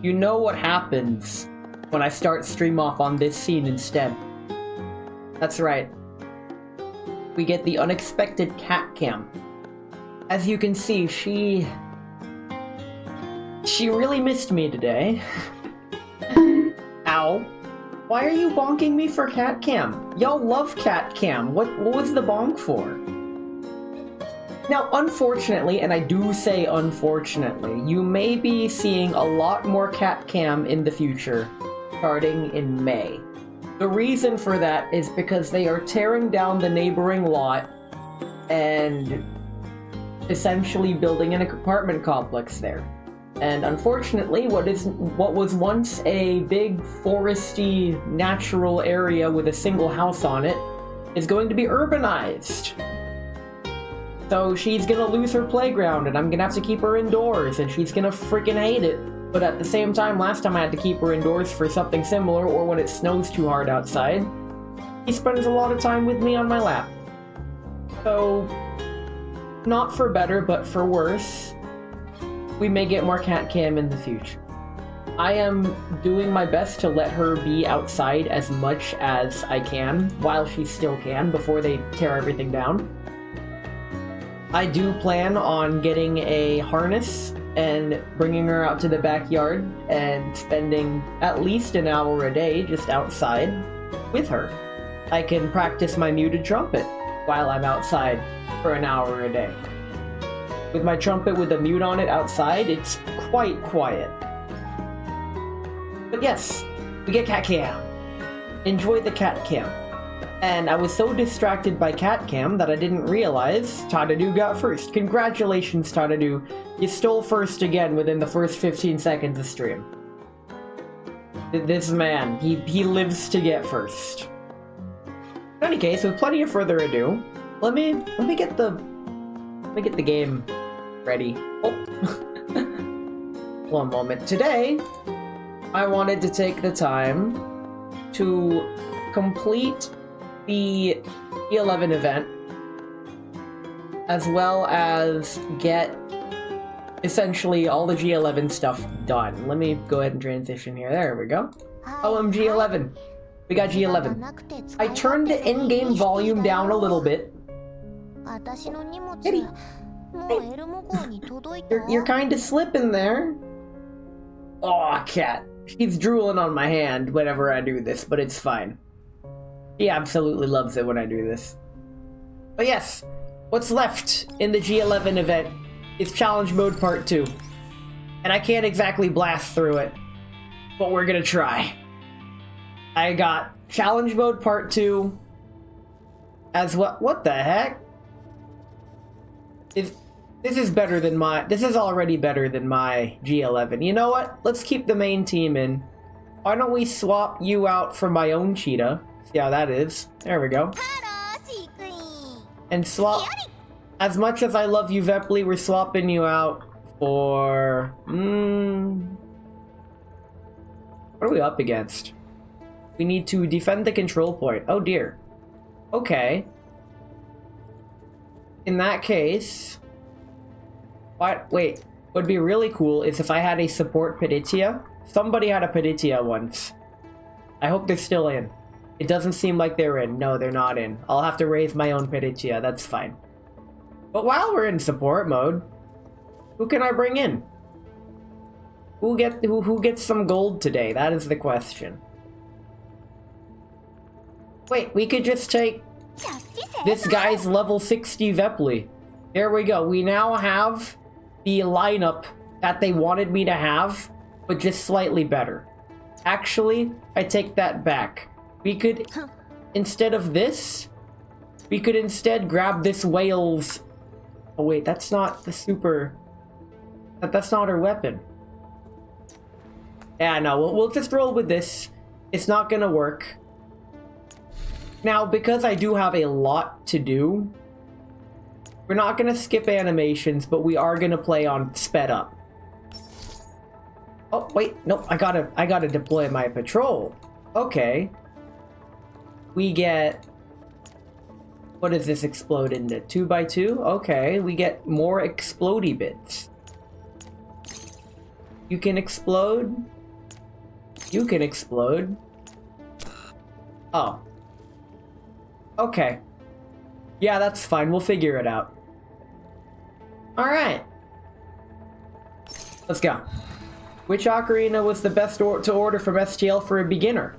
You know what happens when I start stream off on this scene instead. That's right. We get the unexpected cat cam. As you can see, she really missed me today. Ow. Why are you bonking me for cat cam? Y'all love cat cam. What was the bonk for? Now, unfortunately, and I do say unfortunately, you may be seeing a lot more cat cam in the future, starting in May. The reason for that is because they are tearing down the neighboring lot and essentially building an apartment complex there. And unfortunately, what was once a big foresty natural area with a single house on it is going to be urbanized. So she's gonna lose her playground and I'm gonna have to keep her indoors and she's gonna freaking hate it. But at the same time, last time I had to keep her indoors for something similar, or when it snows too hard outside, he spends a lot of time with me on my lap. So, not for better, but for worse, we may get more cat cam in the future. I am doing my best to let her be outside as much as I can, while she still can, before they tear everything down. I do plan on getting a harness and bringing her out to the backyard and spending at least an hour a day just outside with her. I can practice my muted trumpet while I'm outside for an hour a day. With my trumpet with a mute on it outside, it's quite quiet. But yes, we get cat cam. Enjoy the cat cam. And I was so distracted by cat cam that I didn't realize Tadadu got first. Congratulations, Tadadu. You stole first again within the first 15 seconds of stream. This man, he lives to get first. In any case, with plenty of further ado, let me get the game ready. Oh. One moment. Today, I wanted to take the time to complete the G11 event, as well as get essentially all the G11 stuff done. Let me go ahead and transition here. There we go. G11. We got G11. I turned the in-game volume down a little bit. Kitty. You're kind of slipping there. Aw, cat. She's drooling on my hand whenever I do this, but it's fine. She absolutely loves it when I do this. But yes, what's left in the G11 event is Challenge Mode Part 2. And I can't exactly blast through it, but we're gonna try. I got Challenge Mode Part 2 as well. What the heck? This is better than this is already better than my G11. You know what? Let's keep the main team in. Why don't we swap you out for my own cheetah? See how that is. There we go. And swap. As much as I love you, Vepley, we're swapping you out for... What are we up against? We need to defend the control point. Oh dear. Okay. In that case... What? Wait. What'd be really cool is if I had a support Peditia. Somebody had a Peditia once. I hope they're still in. It doesn't seem like they're in. No, they're not in. I'll have to raise my own Peditia. That's fine. But while we're in support mode, who can I bring in? Who gets some gold today? That is the question. Wait, we could just take this guy's level 60 Vepley. There we go. We now have the lineup that they wanted me to have, but just slightly better. Actually, I take that back. We could, instead of this, we could instead grab this whale's... Oh wait, that's not the super... That's not her weapon. Yeah, no, we'll just roll with this. It's not gonna work. Now, because I do have a lot to do, we're not gonna skip animations, but we are gonna play on sped up. Oh, wait, nope, I gotta deploy my patrol. Okay. We get... What does this explode into? 2x2? Okay, we get more explodey bits. You can explode. You can explode. Oh. Okay. Yeah, that's fine. We'll figure it out. Alright. Let's go. Which ocarina was the best to order from STL for a beginner?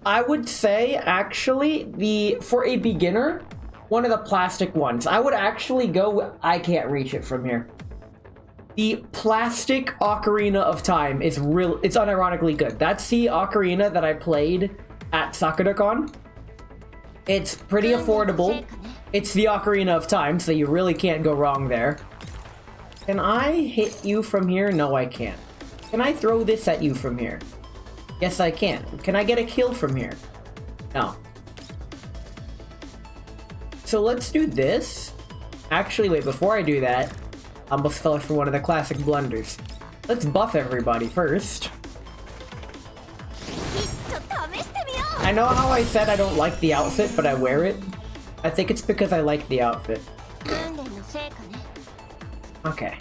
I would say, actually, for a beginner, one of the plastic ones. I would actually go... I can't reach it from here. The plastic Ocarina of Time is it's unironically good. That's the ocarina that I played at SakuraCon. It's pretty affordable. It's the Ocarina of Time, so you really can't go wrong there. Can I hit you from here? No, I can't. Can I throw this at you from here? Yes, I can. Can I get a kill from here? No. So let's do this. Actually, wait, before I do that, I almost fell for one of the classic blunders. Let's buff everybody first. I know how I said I don't like the outfit, but I wear it. I think it's because I like the outfit. Okay.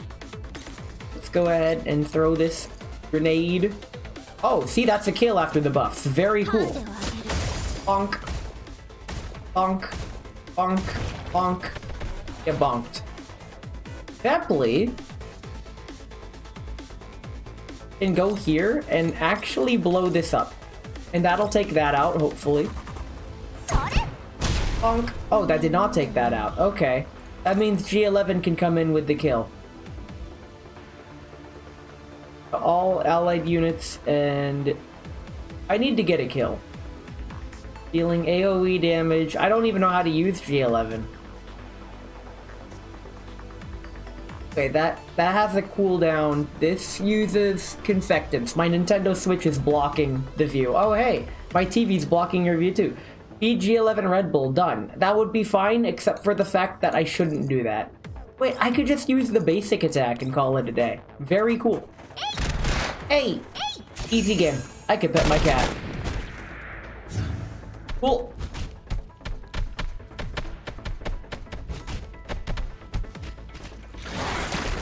Let's go ahead and throw this grenade. Oh, see, that's a kill after the buffs. Very cool. Bonk. Bonk. Bonk. Bonk. Get bonked. Zeppeli can go here and actually blow this up. And that'll take that out, hopefully. Bonk. Oh, that did not take that out. Okay. That means G11 can come in with the kill. All allied units, and I need to get a kill. Dealing AoE damage. I don't even know how to use G11. Okay, that has a cooldown. This uses confectants. My Nintendo Switch is blocking the view. Oh hey, my TV's blocking your view too. Feed G11 Red Bull, done. That would be fine, except for the fact that I shouldn't do that. Wait, I could just use the basic attack and call it a day. Very cool. Hey! Easy game. I could pet my cat. Cool.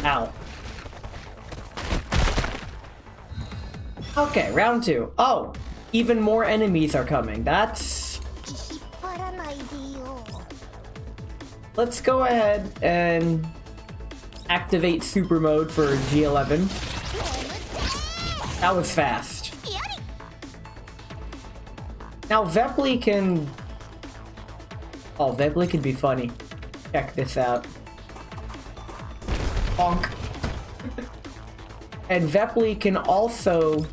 Ow. Okay, round 2. Oh, even more enemies are coming. That's... Let's go ahead and activate super mode for G11. That was fast. Now Zeppeli can... Oh, Zeppeli can be funny. Check this out. Bonk. And Zeppeli can also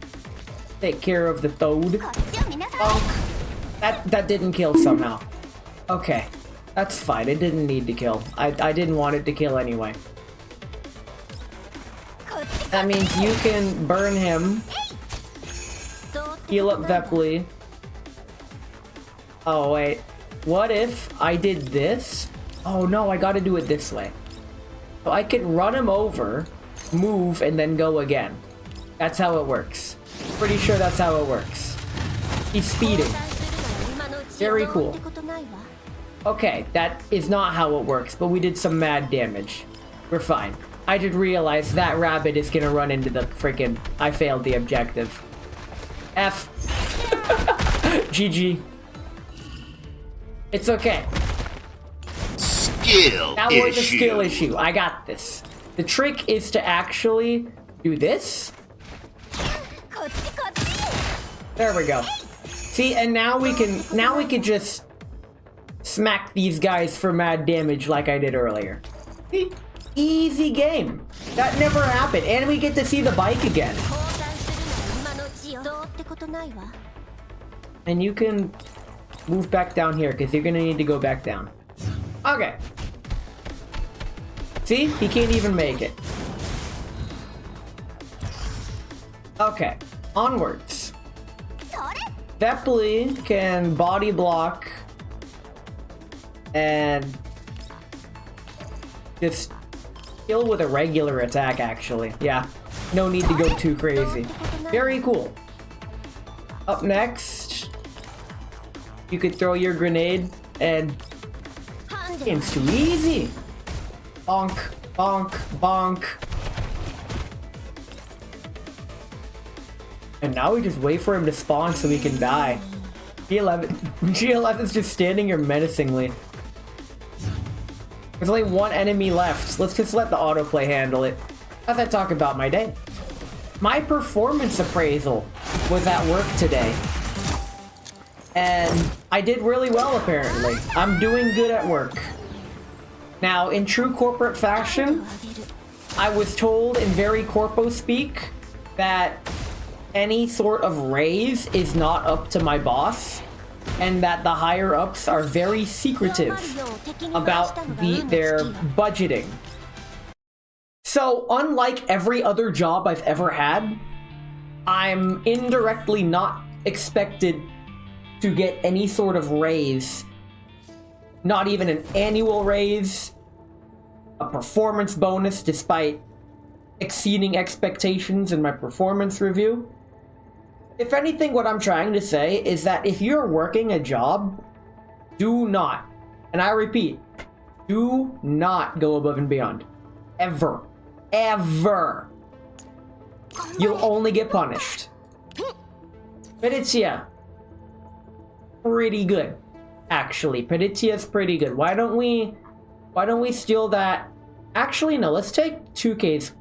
take care of the Toad. Bonk. That didn't kill somehow. Okay. That's fine. It didn't need to kill. I didn't want it to kill anyway. That means you can burn him. Heal up Zeppeli. Oh, wait. What if I did this? Oh, no. I gotta do it this way. So I could run him over, move, and then go again. That's how it works. Pretty sure that's how it works. He's speeding. Very cool. Okay, that is not how it works, but we did some mad damage. We're fine. I did realize that rabbit is gonna run into the freaking... I failed the objective. F. GG. It's okay. That was a skill issue. I got this. The trick is to actually do this. There we go. See, and now we can just smack these guys for mad damage like I did earlier. See? Easy game. That never happened. And we get to see the bike again. And you can move back down here because you're gonna need to go back down. Okay. See? He can't even make it. Okay. Onwards. Zeppeli can body block and just kill with a regular attack, actually. Yeah. No need to go too crazy. Very cool. Up next, you could throw your grenade and... Game's too easy. Bonk, bonk, bonk. And now we just wait for him to spawn so we can die. G11's just standing here menacingly. There's only one enemy left. Let's just let the autoplay handle it. As I talk about my day. My performance appraisal was at work today. And I did really well, apparently. I'm doing good at work. Now, in true corporate fashion, I was told in very corpo speak that any sort of raise is not up to my boss, and that the higher ups are very secretive about their budgeting. So, unlike every other job I've ever had, I'm indirectly not expected to get any sort of raise. Not even an annual raise, a performance bonus, despite exceeding expectations in my performance review. If anything, what I'm trying to say is that if you're working a job, do not, and I repeat, do not go above and beyond. Ever. Ever. You'll only get punished. Peditia. Pretty good. Actually, Peditia's pretty good. Why don't we steal that? Actually, no, let's take 2K's.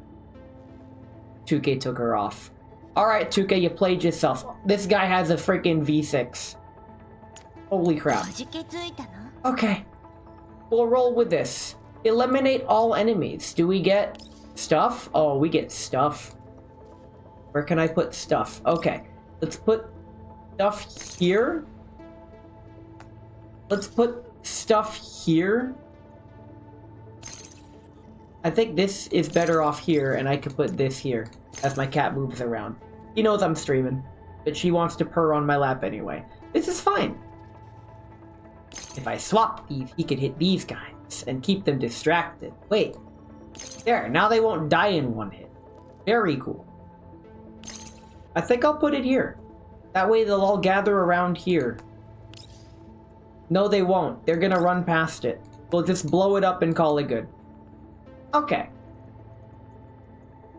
2K took her off. Alright, 2K, you played yourself. This guy has a freaking V6. Holy crap. Okay. We'll roll with this. Eliminate all enemies. Do we get stuff? Oh, we get stuff. Where can I put stuff? Okay. Let's put stuff here. Let's put stuff here. I think this is better off here, and I could put this here as my cat moves around. He knows I'm streaming, but she wants to purr on my lap anyway. This is fine. If I swap these, he could hit these guys and keep them distracted. Wait. There, now they won't die in one hit. Very cool. I think I'll put it here. That way they'll all gather around here. No, they won't. They're gonna run past it. We'll just blow it up and call it good. Okay.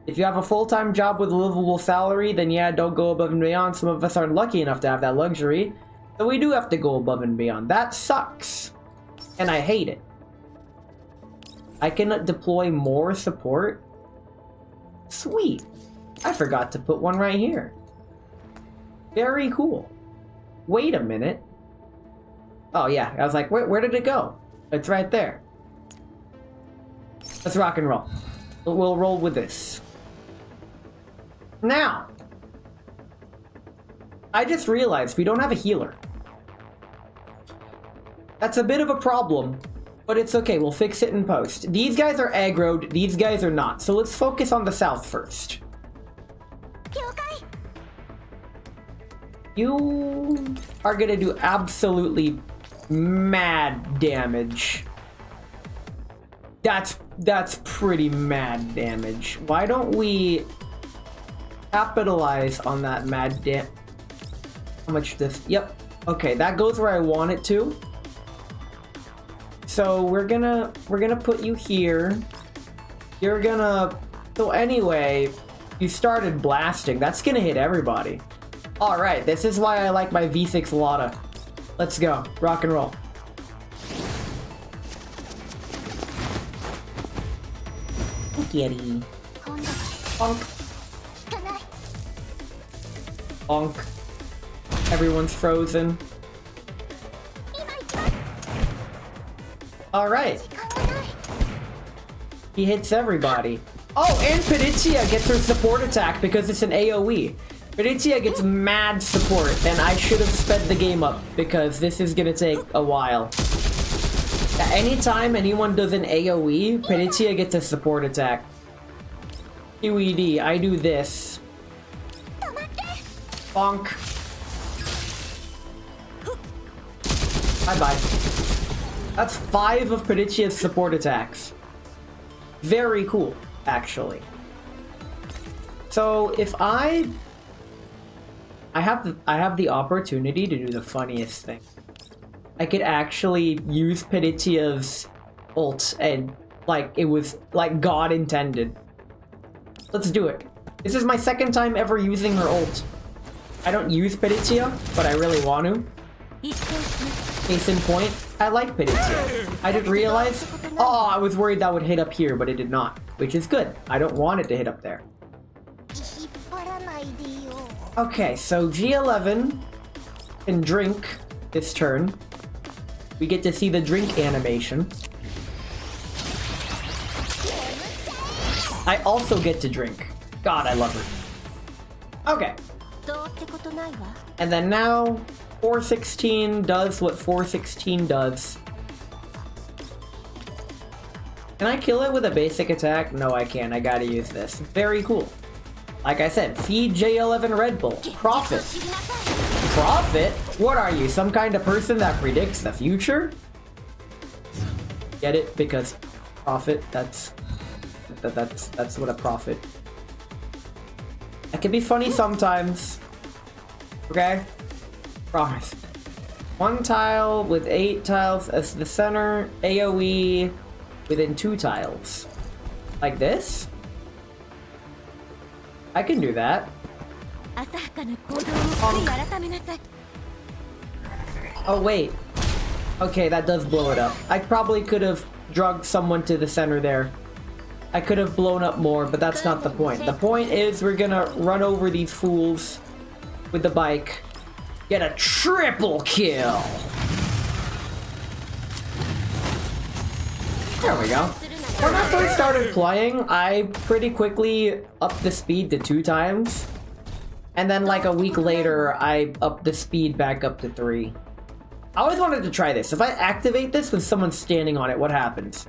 If you have a full-time job with a livable salary, then yeah, don't go above and beyond. Some of us aren't lucky enough to have that luxury. So we do have to go above and beyond. That sucks. And I hate it. I can deploy more support. Sweet. I forgot to put one right here. Very cool. Wait a minute. Oh yeah, I was like, where did it go? It's right there. Let's rock and roll. We'll roll with this. Now, I just realized we don't have a healer. That's a bit of a problem, but it's okay. We'll fix it in post. These guys are aggroed. These guys are not. So let's focus on the south first. You are gonna do absolutely mad damage. That's pretty mad damage. Why don't we capitalize on that mad damage? How much this? Yep. Okay, that goes where I want it to. So we're gonna put you here. You're gonna. So anyway, you started blasting. That's gonna hit everybody. All right, this is why I like my V6 Lotta. Let's go, rock and roll. Kitty. Bonk. Bonk. Everyone's frozen. Alright. He hits everybody. Oh, and Peditia gets her support attack because it's an AoE. Peditia gets mad support, and I should have sped the game up because this is gonna take a while. Anytime anyone does an AoE, Peditia gets a support attack. QED, I do this. Bonk. Bye-bye. That's 5 of Peditia's support attacks. Very cool, actually. So if I have the opportunity to do the funniest thing. I could actually use Peditia's ult and like it was like God intended. Let's do it. This is my second time ever using her ult. I don't use Peditia, but I really want to. Case in point, I like Peditia. I didn't realize. Oh, I was worried that would hit up here, but it did not, which is good. I don't want it to hit up there. Okay, so G11 can drink this turn. We get to see the drink animation. I also get to drink. God, I love her. Okay. And then now, 416 does what 416 does. Can I kill it with a basic attack? No, I can't. I gotta use this. Very cool. Like I said, feed J11 Red Bull. Profit. Profit? What are you, some kind of person that predicts the future? Get it? Because profit, that's That's what a profit. That can be funny sometimes. Okay? Promise. 1 tile with 8 tiles as the center, AoE within 2 tiles. Like this? I can do that. Oh wait. Okay, that does blow it up. I probably could have drugged someone to the center there. I could have blown up more, but that's not the point. The point is we're gonna run over these fools with the bike. Get a triple kill! There we go. When I first started playing, I pretty quickly upped the speed to 2 times. And then like a week later, I upped the speed back up to 3. I always wanted to try this. If I activate this with someone standing on it, what happens?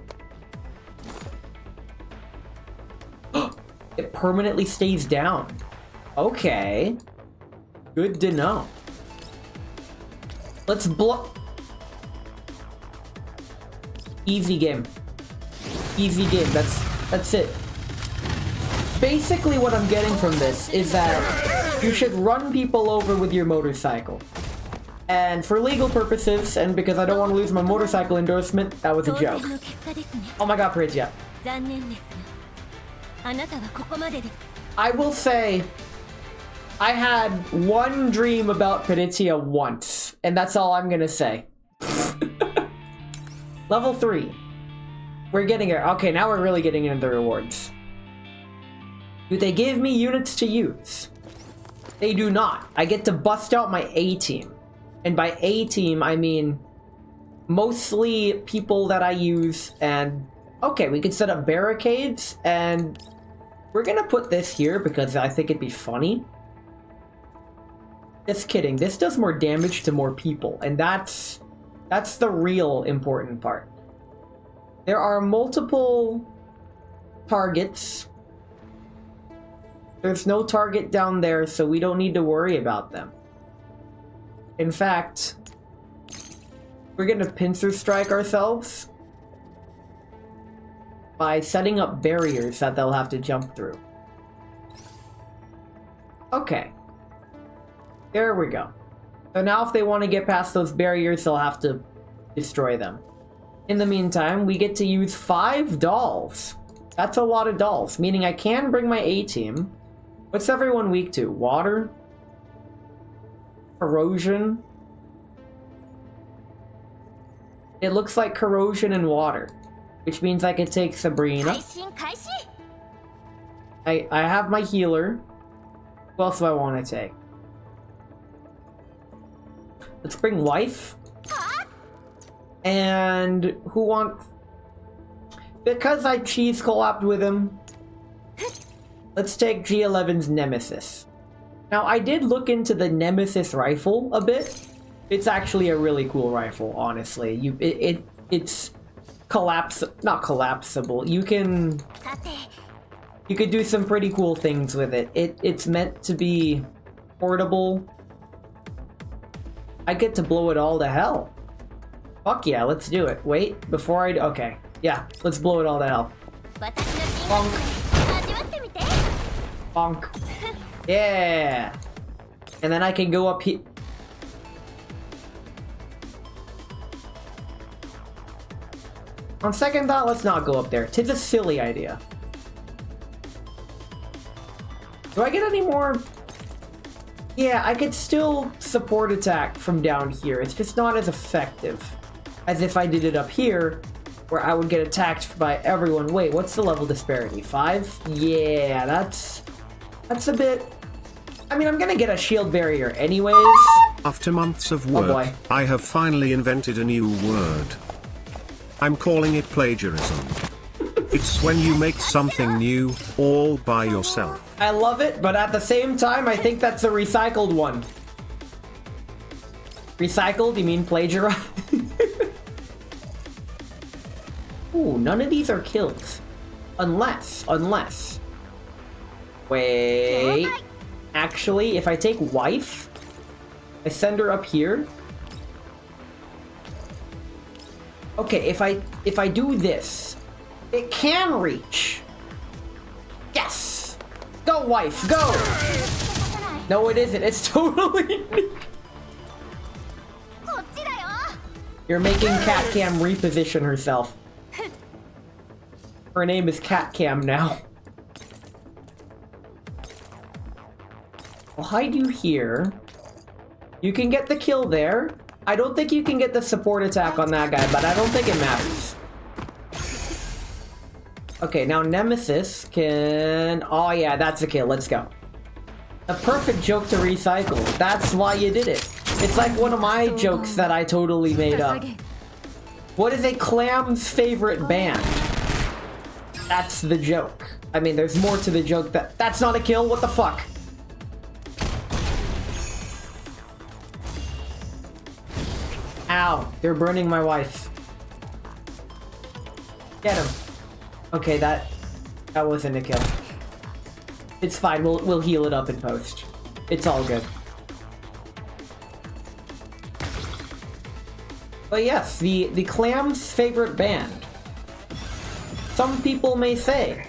It permanently stays down. Okay. Good to know. Let's easy game. Easy game. That's it. Basically what I'm getting from this is that you should run people over with your motorcycle. And for legal purposes, and because I don't want to lose my motorcycle endorsement, that was a joke. Oh my god, Prigia. I will say, I had one dream about Panitia once, and that's all I'm gonna say. Level 3. We're getting it. Okay, now we're really getting into the rewards. Do they give me units to use? They do not. I get to bust out my A-team. And by A-team, I mean mostly people that I use, and okay, we can set up barricades, and we're gonna put this here because I think it'd be funny. Just kidding. This does more damage to more people, and that's the real important part. There are multiple targets. There's no target down there, so we don't need to worry about them. In fact, we're gonna pincer strike ourselves by setting up barriers that they'll have to jump through. Okay. There we go. So now if they want to get past those barriers, they'll have to destroy them. In the meantime, we get to use 5 dolls. That's a lot of dolls, meaning I can bring my A-team. What's everyone weak to? Water? Corrosion? It looks like corrosion and water, which means I can take Sabrina. I have my healer. Who else do I want to take? Let's bring Wife. And who wants... Because I cheese collabed with him, let's take G11's Nemesis. Now, I did look into the Nemesis rifle a bit. It's actually a really cool rifle, honestly. It's not collapsible. You could do some pretty cool things with it. It's meant to be portable. I get to blow it all to hell. Fuck yeah, let's do it. Wait, before I... Okay. Yeah, let's blow it all to hell. Bonk. Bonk. Yeah. And then I can go up here. On second thought, let's not go up there. It's a silly idea. Do I get any more? Yeah, I could still support attack from down here. It's just not as effective as if I did it up here, where I would get attacked by everyone. Wait, what's the level disparity? 5? Yeah, that's a bit... I mean, I'm gonna get a shield barrier anyways. After months of work, I have finally invented a new word. I'm calling it plagiarism. It's when you make something new, all by yourself. I love it, but at the same time, I think that's a recycled one. Recycled? You mean plagiarized? Ooh, none of these are kills. Unless... Wait... Actually, if I take Wife, I send her up here. Okay, if I do this, it can reach. Go, wife, go! No, it isn't. It's totally me. You're making Catcam reposition herself. Her name is Catcam now. I'll hide you here. You can get the kill there. I don't think you can get the support attack on that guy, but I don't think it matters. Okay, now Nemesis can... Oh yeah, that's a kill. Let's go. A perfect joke to recycle. That's why you did it. It's like one of my jokes that I totally made up. What is a clam's favorite band? That's the joke. I mean, there's more to the joke that... That's not a kill? What the fuck? Ow, they're burning my wife. Get him. Okay, that wasn't a kill. It's fine, we'll heal it up in post. It's all good. But yes, the clam's favorite band. Some people may say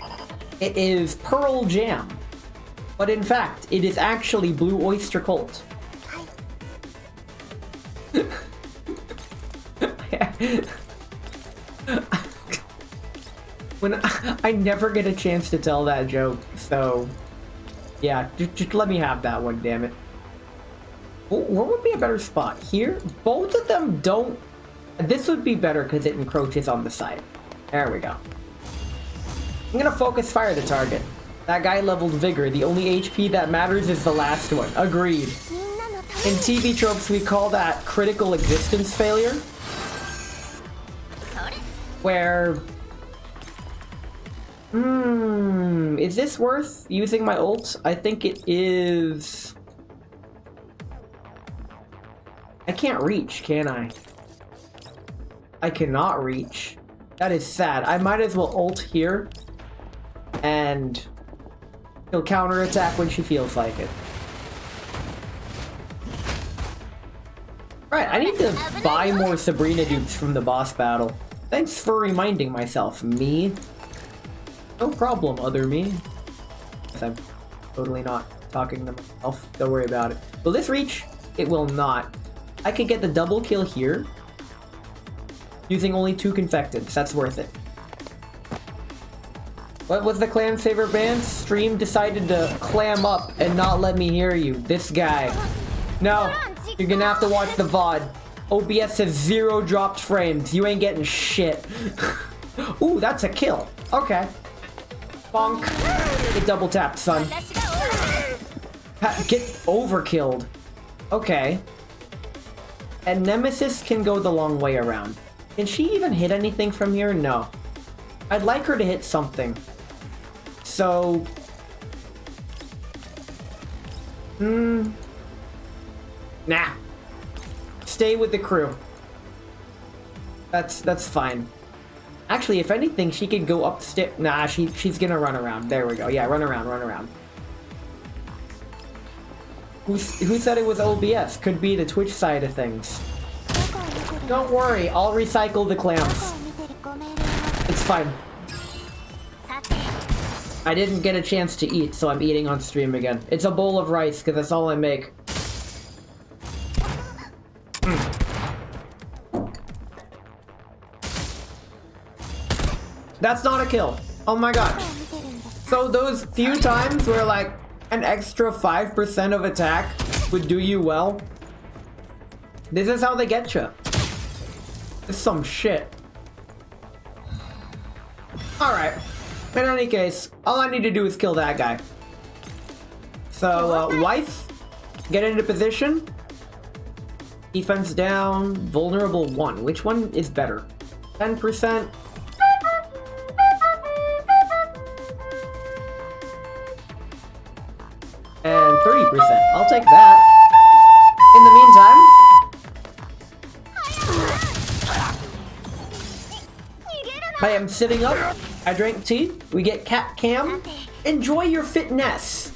it is Pearl Jam, but in fact, it is actually Blue Oyster Cult. When I never get a chance to tell that joke, so yeah, just let me have that one, damn it. Where would be a better spot? Here? Both of them don't... This would be better because it encroaches on the side. There we go. I'm gonna focus fire the target. That guy leveled Vigor. The only HP that matters is the last one. Agreed. In TV tropes, we call that critical existence failure. Where... is this worth using my ult? I think it is... I can't reach, can I? I cannot reach. That is sad. I might as well ult here. And he'll counterattack when she feels like it. Right, I need to buy more Sabrina dupes from the boss battle. Thanks for reminding myself, me. No problem, other me. I'm totally not talking to myself. Don't worry about it. Will this reach? It will not. I could get the double kill here. Using only 2 confecteds. That's worth it. What was the clam's favorite band? Stream decided to clam up and not let me hear you. This guy. No. You're gonna have to watch the VOD. OBS has 0 dropped frames. You ain't getting shit. Ooh, that's a kill. Okay. Bonk. Get double tapped, son. Get overkilled. Okay. And Nemesis can go the long way around. Can she even hit anything from here? No. I'd like her to hit something. So... Nah. Stay with the crew. That's fine. Actually, if anything, she could go upstairs. Nah, she's gonna run around. There we go. Yeah, run around, run around. Who said it was OBS? Could be the Twitch side of things. Don't worry, I'll recycle the clams. It's fine. I didn't get a chance to eat, so I'm eating on stream again. It's a bowl of rice, because that's all I make. That's not a kill. Oh my god. So those few times where like an extra 5% of attack would do you well, this is how they get you. It's some shit. Alright. In any case, all I need to do is kill that guy. So, wife, get into position. Defense down, vulnerable 1. Which one is better? 10%. And 30%. I'll take that. In the meantime... I am sitting up. I drank tea. We get cat cam. Enjoy your fitness.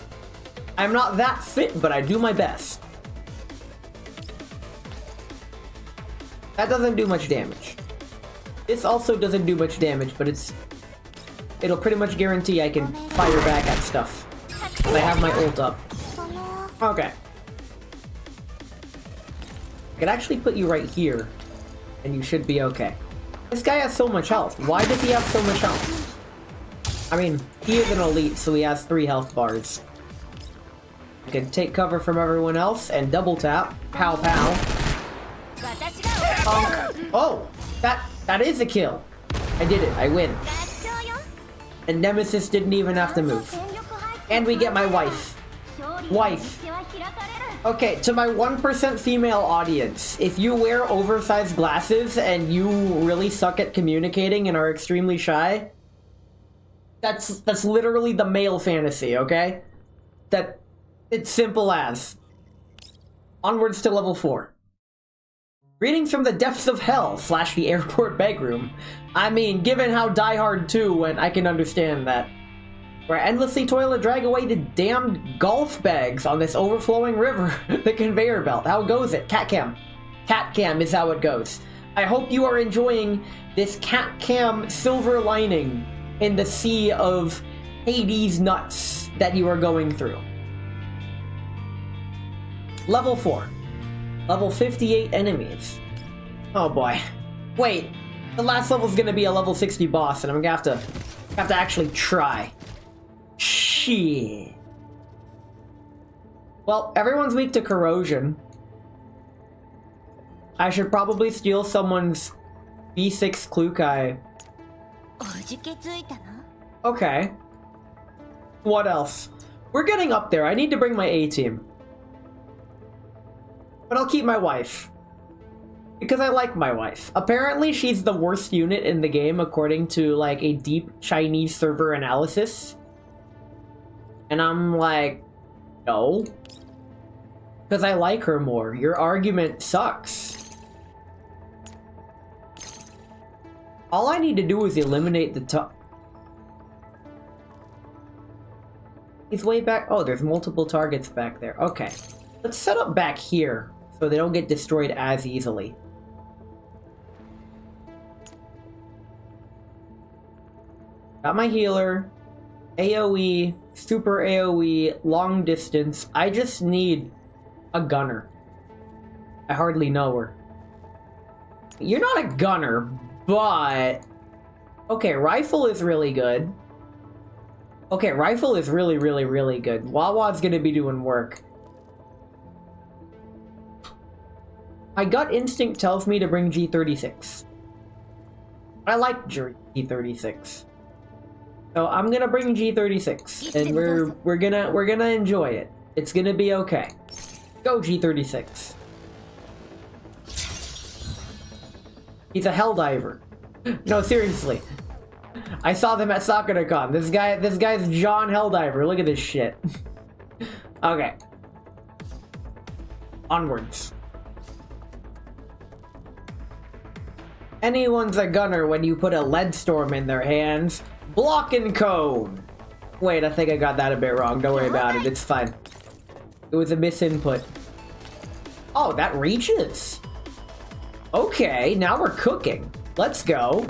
I'm not that fit, but I do my best. That doesn't do much damage. This also doesn't do much damage, but it'll pretty much guarantee I can fire back at stuff. I have my ult up. Okay. I could actually put you right here, and you should be okay. This guy has so much health. Why does he have so much health? I mean, he is an elite, so he has 3 health bars. I can take cover from everyone else and double tap. Pow pow. Oh, that is a kill. I did it. I win. And Nemesis didn't even have to move. And we get my wife. Wife. Okay, to my 1% female audience, if you wear oversized glasses and you really suck at communicating and are extremely shy, that's literally the male fantasy, okay? That it's simple as. Onwards to level 4. Greetings from the depths of hell / the airport bedroom. I mean, given how Die Hard 2 went, I can understand that. Where I endlessly toil to drag away the damned golf bags on this overflowing river. The conveyor belt. How goes it? Cat cam. Cat cam is how it goes. I hope you are enjoying this cat cam silver lining in the sea of Hades nuts that you are going through. Level 4. Level 58 enemies. Oh boy. Wait. The last level is gonna be a level 60 boss, and I'm gonna have to actually try. Shit. Well, everyone's weak to corrosion. I should probably steal someone's B6 Klukai. Okay. What else? We're getting up there. I need to bring my A-team. But I'll keep my wife. Because I like my wife. Apparently, she's the worst unit in the game according to, like, a deep Chinese server analysis. And I'm like, no. Because I like her more. Your argument sucks. All I need to do is eliminate the top. He's way back. Oh, there's multiple targets back there. Okay. Let's set up back here so they don't get destroyed as easily. Got my healer. AoE, super AoE, long distance. I just need a gunner. I hardly know her. You're not a gunner, but... Okay, rifle is really good. Okay, rifle is really, really, really good. Wawa's gonna be doing work. My gut instinct tells me to bring G36. I like G36. So I'm gonna bring G36, and we're gonna enjoy it. It's gonna be okay. Go G36. He's a helldiver. No, seriously. I saw them at SakuraCon. This guy's John Helldiver. Look at this shit. Okay. Onwards. Anyone's a gunner when you put a lead storm in their hands. Block and cone! Wait, I think I got that a bit wrong. Don't worry about it. It's fine. It was a misinput. Oh, that reaches. Okay, now we're cooking. Let's go.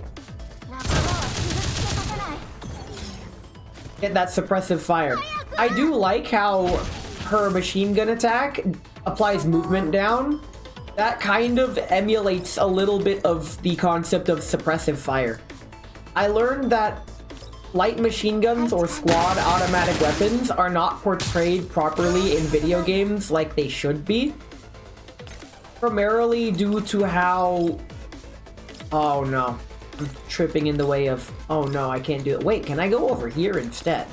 Get that suppressive fire. I do like how her machine gun attack applies movement down. That kind of emulates a little bit of the concept of suppressive fire. I learned that light machine guns or squad automatic weapons are not portrayed properly in video games like they should be. Primarily due to how... Oh no. I'm tripping in the way of... Oh no, I can't do it. Wait, can I go over here instead?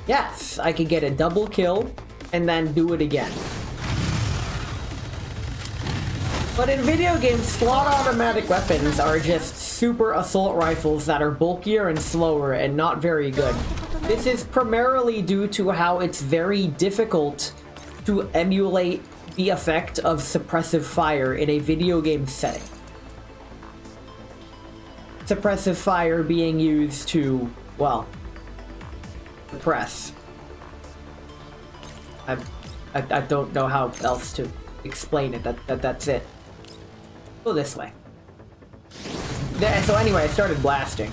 Yes, I could get a double kill and then do it again. But in video games, squad automatic weapons are just super assault rifles that are bulkier and slower and not very good. This is primarily due to how it's very difficult to emulate the effect of suppressive fire in a video game setting. Suppressive fire being used to, well, suppress. I don't know how else to explain it. That's it. Go this way. So anyway, I started blasting.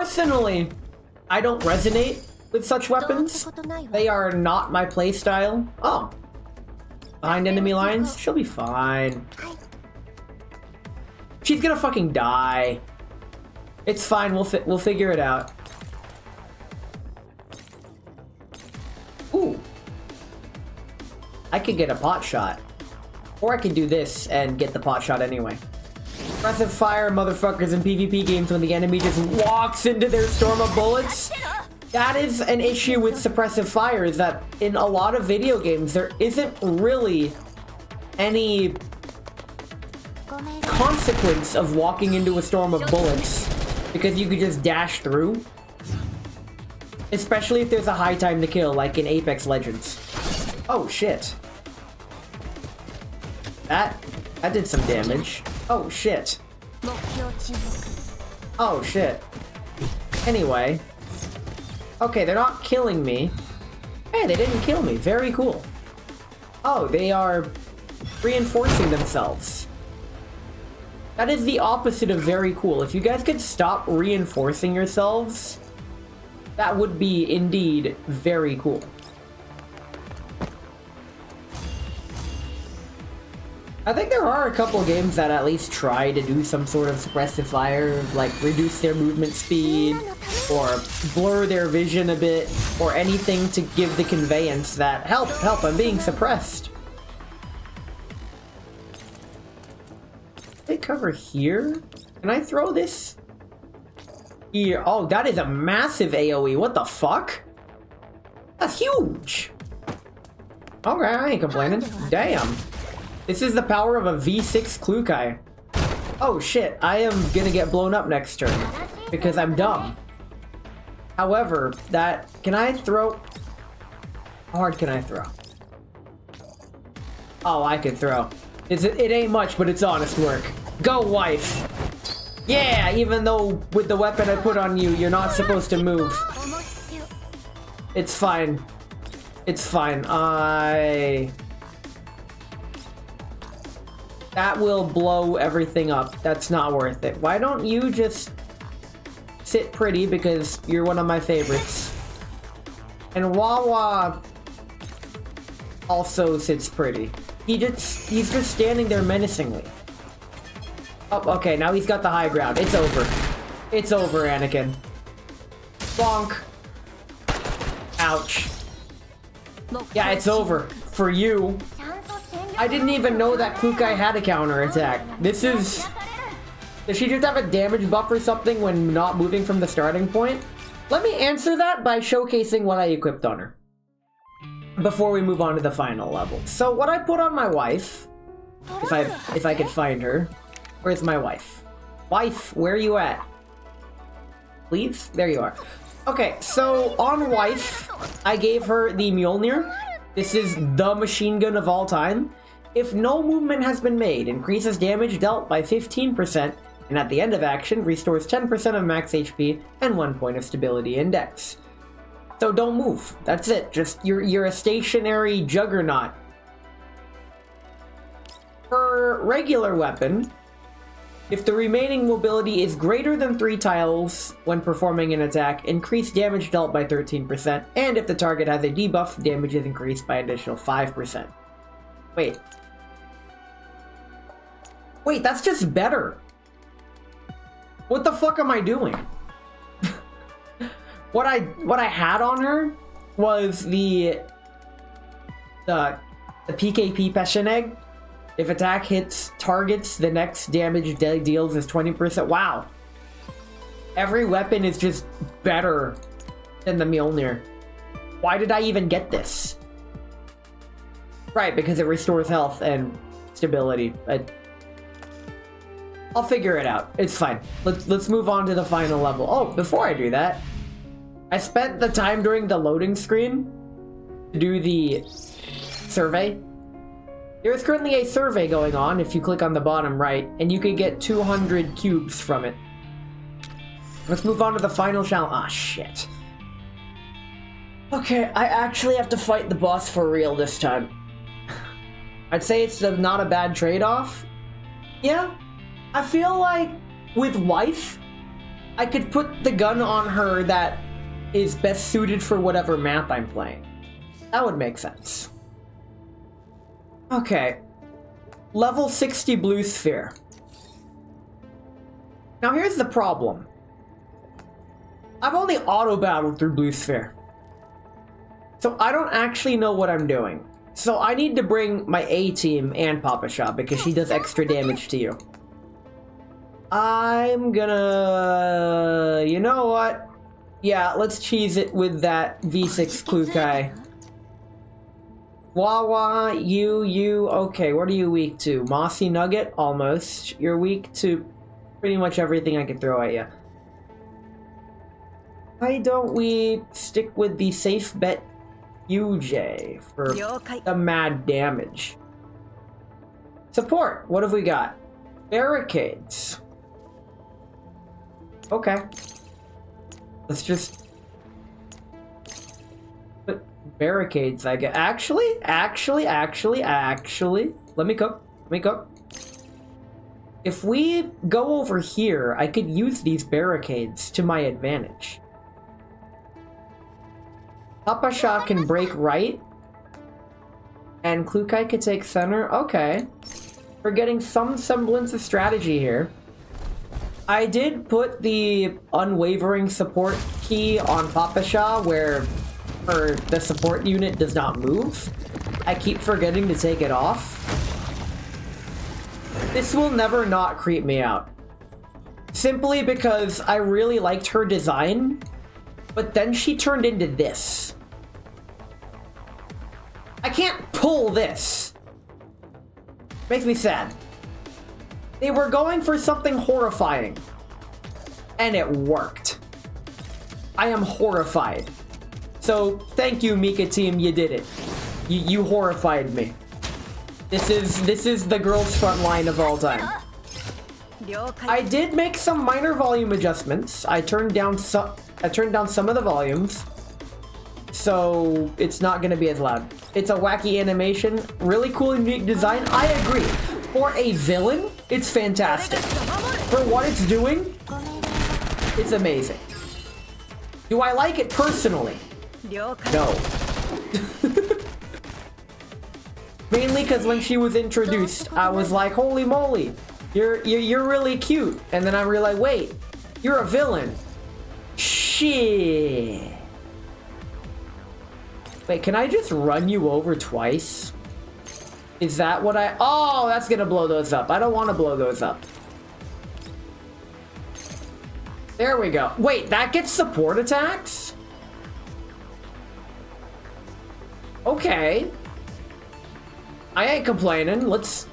Personally, I don't resonate with such weapons. They are not my playstyle. Oh. Behind enemy lines? She'll be fine. She's gonna fucking die. It's fine, we'll figure it out. Ooh. I could get a pot shot. Or I could do this and get the pot shot anyway. Suppressive fire, motherfuckers, in PvP games when the enemy just walks into their storm of bullets. That is an issue with suppressive fire, is that in a lot of video games, there isn't really any consequence of walking into a storm of bullets, because you could just dash through. Especially if there's a high time to kill, like in Apex Legends. Oh, shit. That did some damage. Oh, shit. Oh, shit. Anyway. Okay, they're not killing me. Hey, they didn't kill me. Very cool. Oh, they are reinforcing themselves. That is the opposite of very cool. If you guys could stop reinforcing yourselves, that would be indeed very cool. I think there are a couple games that at least try to do some sort of suppressive fire, like reduce their movement speed, or blur their vision a bit, or anything to give the conveyance that, help, I'm being suppressed. They cover here? Can I throw this? Here. Oh, that is a massive AoE. What the fuck? That's huge. Okay, I ain't complaining. Damn. This is the power of a V6 Klukai. Oh shit, I am gonna get blown up next turn because I'm dumb. However, can I throw? How hard can I throw? Oh, I can throw. It ain't much, but it's honest work. Go, wife. Yeah, even though with the weapon I put on you, you're not supposed to move. It's fine. It's fine. That will blow everything up. That's not worth it. Why don't you just sit pretty, because you're one of my favorites. And Wawa also sits pretty. He's just standing there menacingly. Oh, okay, now he's got the high ground. It's over. It's over, Anakin. Bonk. Ouch. Yeah, it's over. For you. I didn't even know that Klukai had a counter attack. This is... Does she just have a damage buff or something when not moving from the starting point? Let me answer that by showcasing what I equipped on her before we move on to the final level. So what I put on my wife, if I could find her. Where's my wife? Wife, where are you at? Please? There you are. Okay, so on wife, I gave her the Mjolnir. This is the machine gun of all time. If no movement has been made, increases damage dealt by 15%, and at the end of action, restores 10% of max HP and 1 point of stability index. So don't move. That's it. Just, you're a stationary juggernaut. Her regular weapon, if the remaining mobility is greater than 3 tiles when performing an attack, increase damage dealt by 13%, and if the target has a debuff, damage is increased by an additional 5%. Wait, that's just better. What the fuck am I doing? What I had on her was the PKP Peschenegg. If attack hits targets, the next damage deals is 20%. Wow. Every weapon is just better than the Mjolnir. Why did I even get this? Right, because it restores health and stability. I'll figure it out. It's fine. Let's move on to the final level. Oh, before I do that, I spent the time during the loading screen to do the survey. There is currently a survey going on if you click on the bottom right, and you can get 200 cubes from it. Let's move on to the final challenge. Ah, shit. Okay, I actually have to fight the boss for real this time. I'd say it's not a bad trade-off. Yeah, I feel like with wife, I could put the gun on her that is best suited for whatever map I'm playing. That would make sense. Okay. Level 60 blue sphere. Now here's the problem. I've only auto-battled through blue sphere. So I don't actually know what I'm doing. So I need to bring my A team and Papa Shop because she does extra damage to you. I'm gonna... You know what? Yeah, let's cheese it with that V6 Klukai. Wawa, you, okay, what are you weak to? Mossy Nugget? Almost. You're weak to pretty much everything I can throw at you. Why don't we stick with the safe bet UJ for the mad damage? Support, what have we got? Barricades. Okay. Let's just put barricades, I guess. Actually, let me cook. If we go over here, I could use these barricades to my advantage. Papa Shah can break right, and Klukai could take center. Okay. We're getting some semblance of strategy here. I did put the unwavering support key on Papa Shah where the support unit does not move. I keep forgetting to take it off. This will never not creep me out. Simply because I really liked her design, but then she turned into this. I can't pull this. Makes me sad. They were going for something horrifying. And it worked. I am horrified. So, thank you, Mika team, you did it. You horrified me. This is the girls' front line of all time. I did make some minor volume adjustments. I turned down some of the volumes. So, it's not gonna be as loud. It's a wacky animation, really cool and unique design. I agree. For a villain, it's fantastic. For what it's doing, it's amazing. Do I like it personally? No. Mainly because when she was introduced, I was like, holy moly, you're really cute. And then I realized, wait, you're a villain. Shit. Wait, can I just run you over twice? Is that what I... Oh, that's gonna blow those up. I don't want to blow those up. There we go. Wait, that gets support attacks? Okay. I ain't complaining. Let's...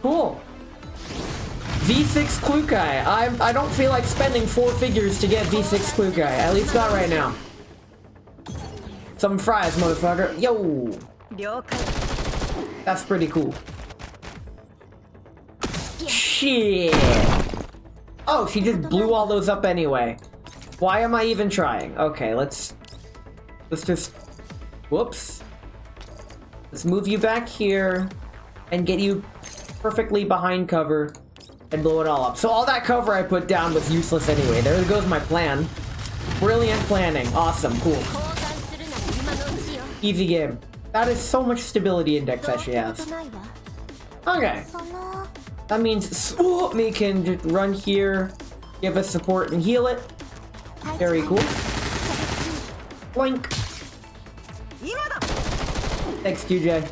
Cool. V6 Klukai. I don't feel like spending 4 figures to get V6 Klukai. At least not right now. Some fries, motherfucker. Yo! That's pretty cool. Shit! Oh, she just blew all those up anyway. Why am I even trying? Okay, let's just... Whoops. Let's move you back here and get you perfectly behind cover and blow it all up. So all that cover I put down was useless anyway. There goes my plan. Brilliant planning. Awesome. Cool. Easy game. That is so much stability index that she has. Okay. That means Swoop can just run here, give us support and heal it. Very cool. Blink. Thanks, QJ.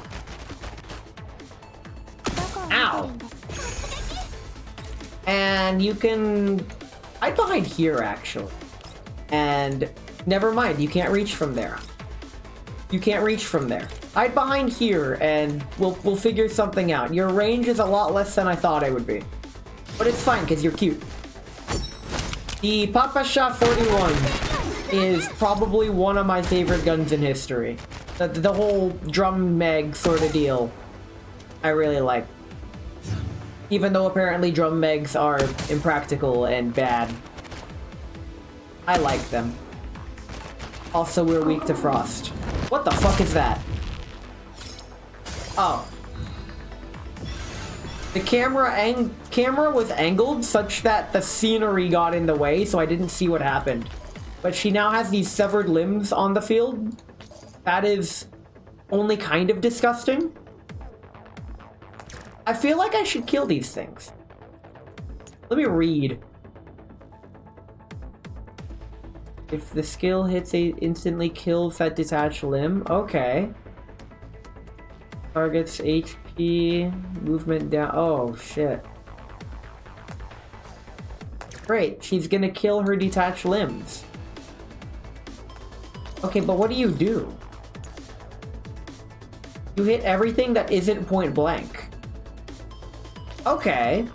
Ow. And you can hide behind here, actually. And never mind, you can't reach from there. You can't reach from there. Hide behind here, and we'll figure something out. Your range is a lot less than I thought it would be. But it's fine, because you're cute. The Papa Shah 41 is probably one of my favorite guns in history. The whole drum meg sort of deal, I really like. Even though apparently drum megs are impractical and bad. I like them. Also, we're weak to frost. What the fuck is that? Oh. The camera camera was angled such that the scenery got in the way, so I didn't see what happened. But she now has these severed limbs on the field. That is only kind of disgusting. I feel like I should kill these things. Let me read. If the skill hits, it instantly kills that detached limb. Okay. Targets HP, movement down. Oh, shit. Great, she's gonna kill her detached limbs. Okay, but what do? You hit everything that isn't point blank. Okay.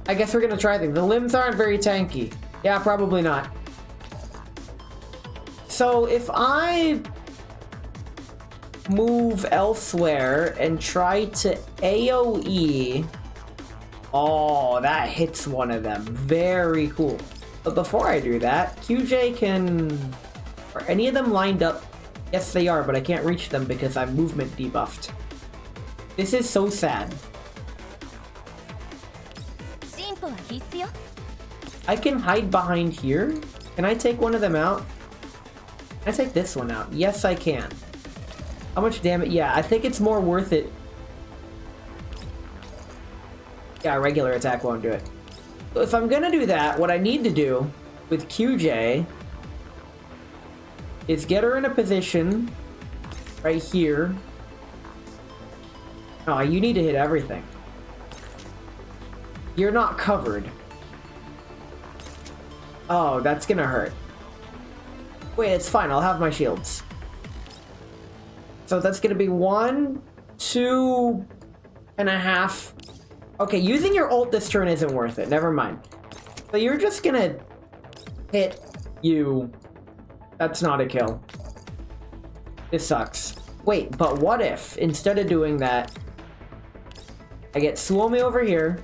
I guess we're gonna try things. The limbs aren't very tanky. Yeah, probably not. So if I move elsewhere and try to AoE... Oh, that hits one of them. Very cool. But before I do that, QJ can... Are any of them lined up? Yes, they are, but I can't reach them because I'm movement debuffed. This is so sad. I can hide behind here. Can I take one of them out? Can I take this one out? Yes, I can. How much damage? Yeah, I think it's more worth it. Yeah, a regular attack won't do it. So if I'm gonna do that, what I need to do with QJ is get her in a position right here. Oh, you need to hit everything. You're not covered. Oh, that's gonna hurt. Wait, it's fine. I'll have my shields. So that's gonna be 1, 2.5. Okay, using your ult this turn isn't worth it. Never mind. So you're just gonna hit you. That's not a kill. This sucks. Wait, but what if, instead of doing that, I get Suomi over here.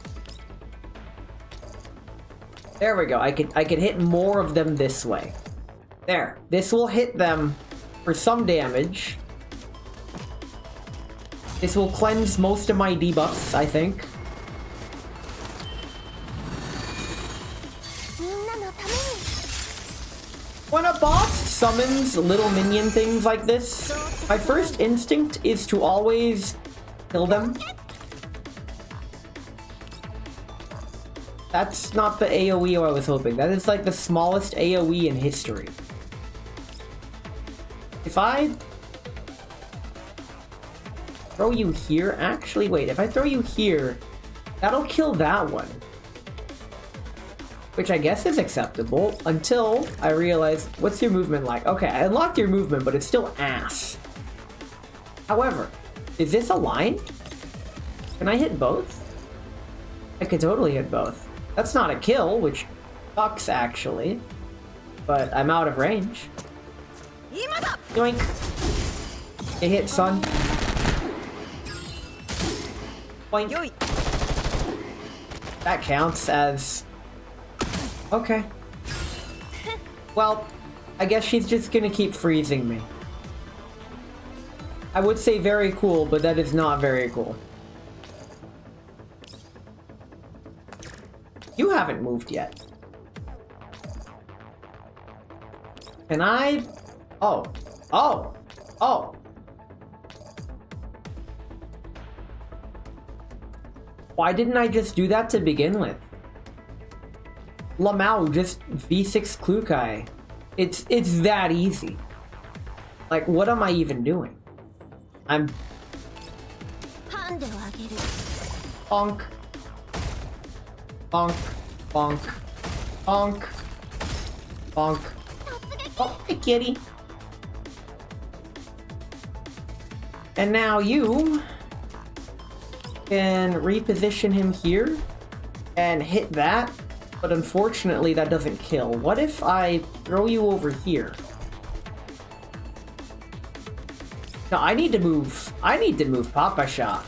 There we go. I could hit more of them this way. There. This will hit them for some damage. This will cleanse most of my debuffs, I think. When a boss summons little minion things like this, my first instinct is to always kill them. That's not the AoE I was hoping. That is like the smallest AoE in history. If I throw you here, actually, wait, if I throw you here, that'll kill that one. Which I guess is acceptable, until I realize, what's your movement like? Okay, I unlocked your movement, but it's still ass. However, is this a line? Can I hit both? I could totally hit both. That's not a kill, which sucks actually, but I'm out of range. Yoink. It hit, son. Boink. That counts as... Okay. Well, I guess she's just gonna keep freezing me. I would say very cool, but that is not very cool. You haven't moved yet. Can I... Oh. Oh. Oh. Why didn't I just do that to begin with? Lamau, just V6 Klukai. It's that easy. Like, what am I even doing? I'm... Bonk. Bonk. Bonk. Bonk. Bonk. Oh, hey kitty. And now you can reposition him here and hit that. But unfortunately, that doesn't kill. What if I throw you over here? No, I need to move Papa Shah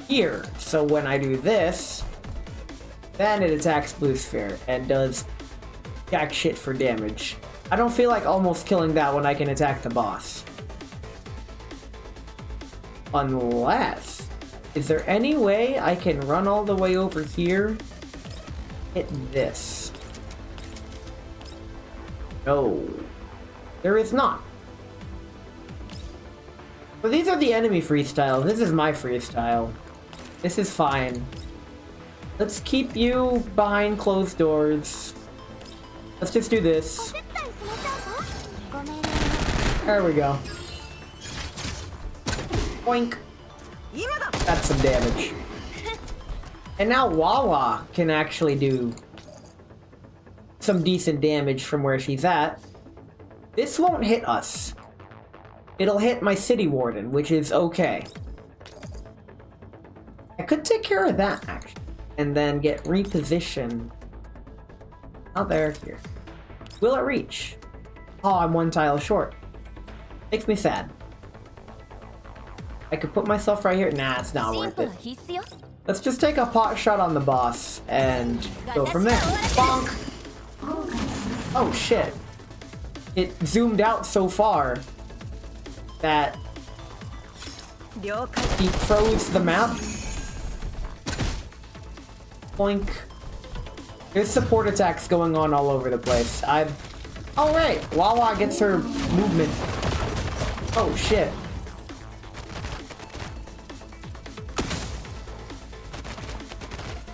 here. So when I do this, then it attacks Blue Sphere and does jack shit for damage. I don't feel like almost killing that when I can attack the boss. Unless... Is there any way I can run all the way over here? Hit this. No. There is not. So these are the enemy freestyles. This is my freestyle. This is fine. Let's keep you behind closed doors. Let's just do this. There we go. Boink. That's some damage. And now Wawa can actually do some decent damage from where she's at. This won't hit us. It'll hit my city warden, which is okay. I could take care of that, actually. And then get repositioned. Not there, here. Will it reach? Oh, I'm one tile short. Makes me sad. I could put myself right here. Nah, it's not worth it. Let's just take a pot shot on the boss and go from there. Bonk! Oh shit. It zoomed out so far that he froze the map. Boink. There's support attacks going on all over the place. Oh right, Wawa gets her movement. Oh shit.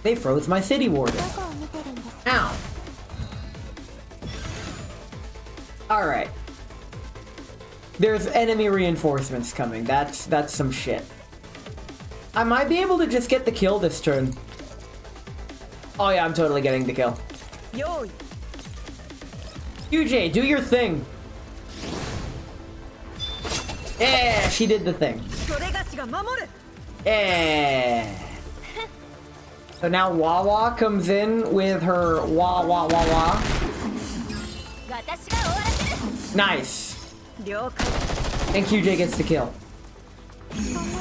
They froze my city warden. Ow. Alright. There's enemy reinforcements coming. That's some shit. I might be able to just get the kill this turn. Oh yeah, I'm totally getting the kill. UJ, do your thing. Yeah, she did the thing. Yeah. So now Wawa comes in with her wah wah wah wah. Nice. And QJ gets the kill.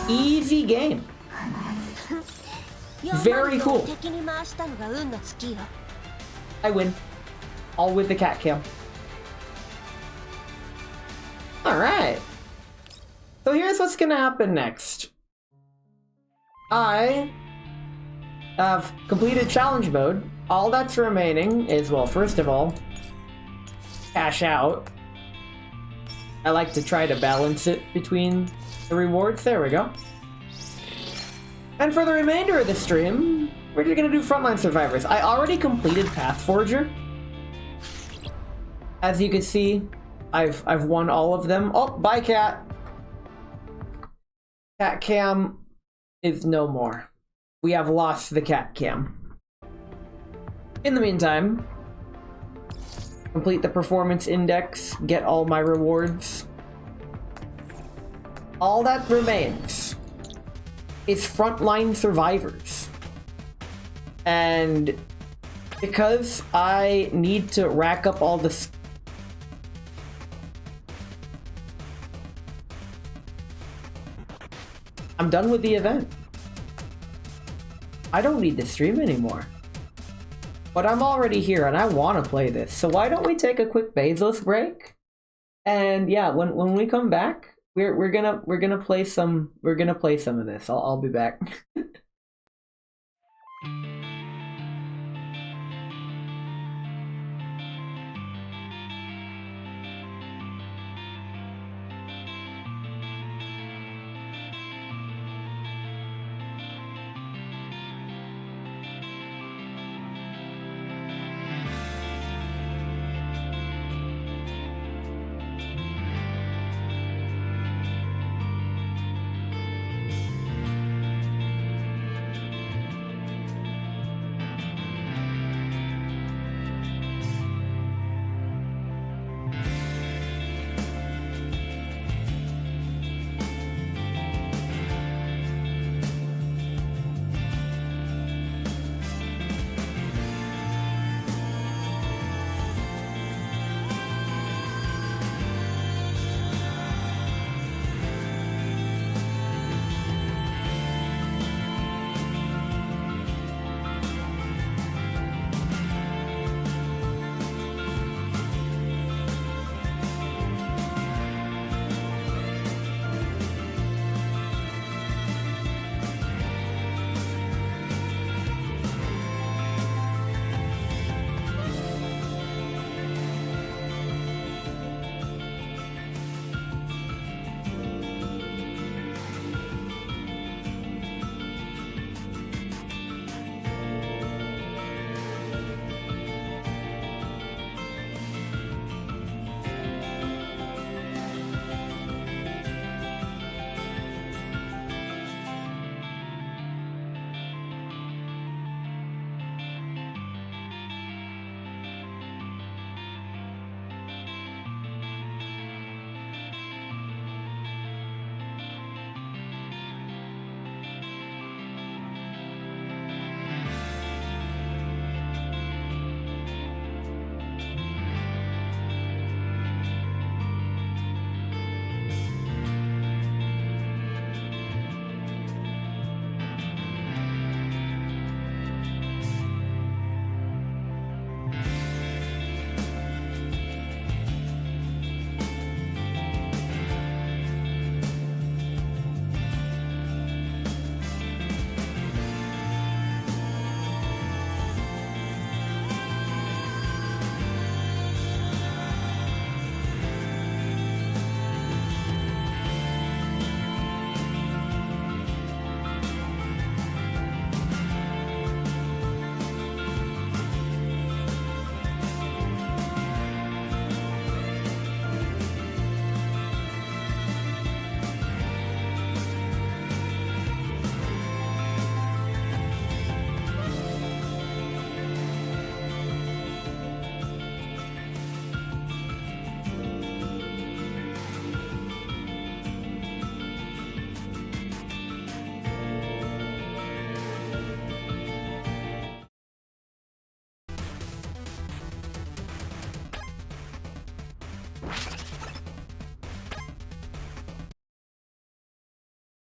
Easy game. Very cool. I win. All with the cat kill. Alright. So here's what's gonna happen next. I have completed challenge mode. All that's remaining is, well, first of all, cash out. I like to try to balance it between the rewards. There we go. And for the remainder of the stream, we're just gonna do Frontline Survivors. I already completed Pathforger. As you can see, I've won all of them. Oh, bye cat. Cat cam is no more. We have lost the cat cam. In the meantime, complete the performance index, get all my rewards. All that remains is Frontline Survivors. And because I need to rack up all the I'm done with the event. I don't need to stream anymore. But I'm already here and I want to play this. So why don't we take a quick Bezos break? And yeah, when we come back, we're gonna play some of this. I'll be back.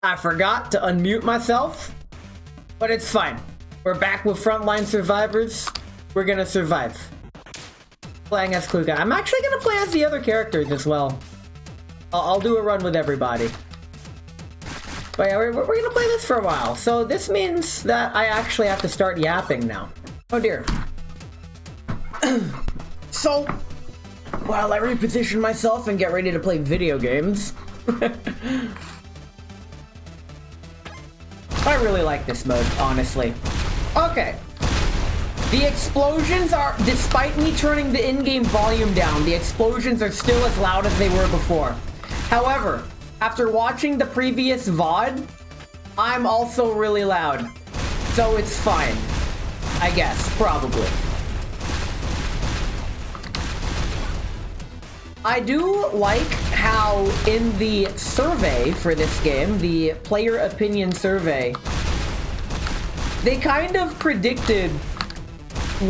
I forgot to unmute myself, but it's fine. We're back with Frontline Survivors. We're gonna survive. Playing as Clue Guy. I'm actually gonna play as the other characters as well. I'll do a run with everybody. But yeah, we're gonna play this for a while. So this means that I actually have to start yapping now. Oh dear. So, while I reposition myself and get ready to play video games, I really like this mode, honestly. Okay. The explosions are, despite me turning the in-game volume down, the explosions are still as loud as they were before. However, after watching the previous VOD, I'm also really loud. So it's fine. I guess, probably. I do like how in the survey for this game, the player opinion survey, they kind of predicted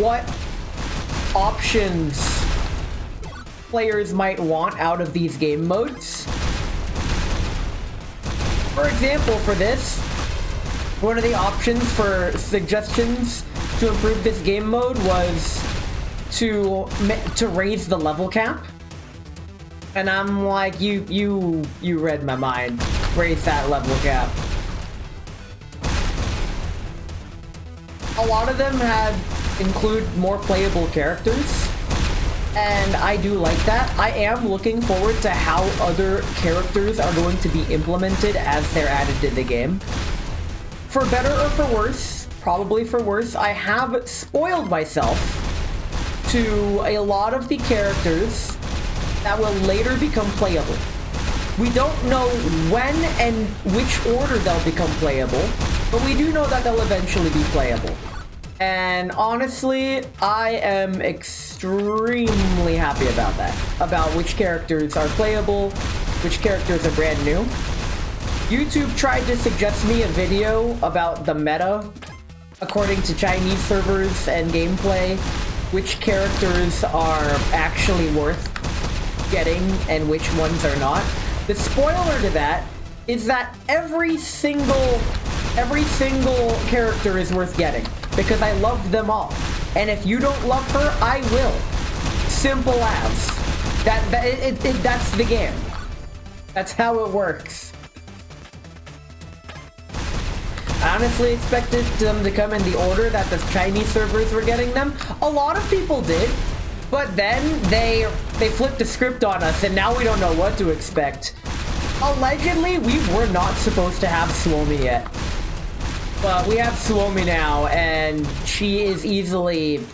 what options players might want out of these game modes. For example, for this, one of the options for suggestions to improve this game mode was to raise the level cap. And I'm like, you read my mind. Raise that level cap. A lot of them include more playable characters, and I do like that. I am looking forward to how other characters are going to be implemented as they're added to the game. For better or for worse, probably for worse, I have spoiled myself to a lot of the characters that will later become playable. We don't know when and which order they'll become playable, but we do know that they'll eventually be playable. And honestly, I am extremely happy about that. About which characters are playable, which characters are brand new. YouTube tried to suggest me a video about the meta, according to Chinese servers and gameplay, which characters are actually worth getting and which ones are not. The spoiler to that is that every single character is worth getting, because I love them all. And if you don't love her, I will. Simple as. That's the game. That's how it works. I honestly expected them to come in the order that the Chinese servers were getting them. A lot of people did, but then they flipped the script on us, and now we don't know what to expect. Allegedly, we were not supposed to have Suomi yet. But we have Suomi now, and she is easily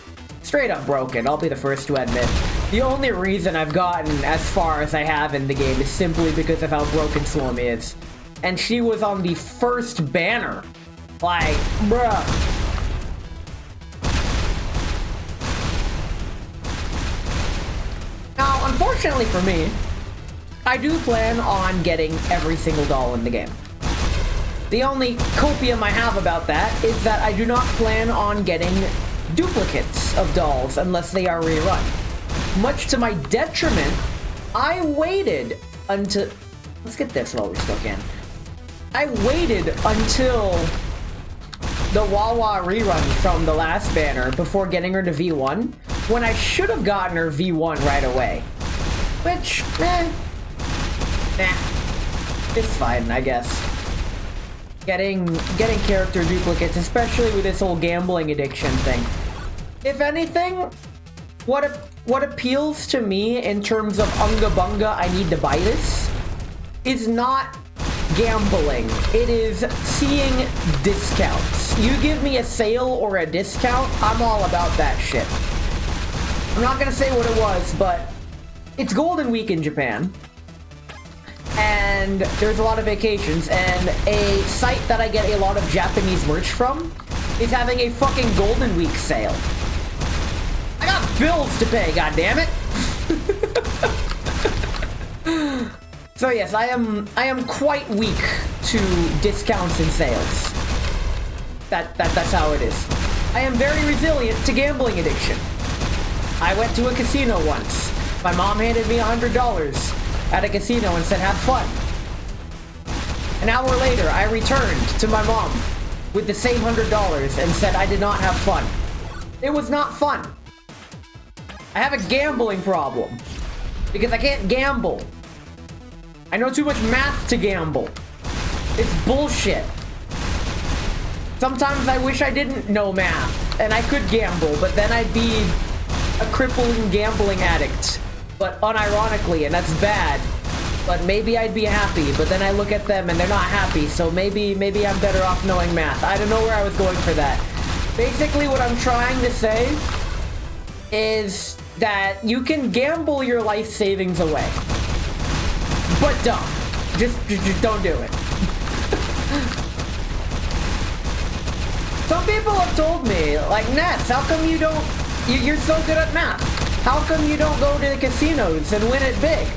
straight up broken. I'll be the first to admit. The only reason I've gotten as far as I have in the game is simply because of how broken Suomi is. And she was on the first banner. Like, bruh. Now, unfortunately for me, I do plan on getting every single doll in the game. The only copium I have about that is that I do not plan on getting duplicates of dolls unless they are rerun. Much to my detriment, I waited until... Let's get this while we still can. I waited until the Wawa rerun from the last banner before getting her to V1, when I should have gotten her V1 right away. Which, nah. It's fine, I guess. Getting character duplicates, especially with this whole gambling addiction thing. If anything, what appeals to me in terms of unga bunga, I need to buy this, is not gambling. It is seeing discounts. You give me a sale or a discount, I'm all about that shit. I'm not gonna say what it was, but it's Golden Week in Japan. And there's a lot of vacations, and a site that I get a lot of Japanese merch from is having a fucking Golden Week sale. I got bills to pay, goddammit! So yes, I am quite weak to discounts and sales. That's how it is. I am very resilient to gambling addiction. I went to a casino once. My mom handed me $100 at a casino and said, have fun. An hour later, I returned to my mom with the same $100 and said I did not have fun. It was not fun. I have a gambling problem because I can't gamble. I know too much math to gamble. It's bullshit. Sometimes I wish I didn't know math and I could gamble, but then I'd be a crippling gambling addict. But unironically, and that's bad. But maybe I'd be happy, but then I look at them and they're not happy, so maybe I'm better off knowing math. I don't know where I was going for that. Basically, what I'm trying to say is that you can gamble your life savings away. But don't. Just don't do it. Some people have told me, like, Ness, how come you don't... You're so good at math. How come you don't go to the casinos and win it big?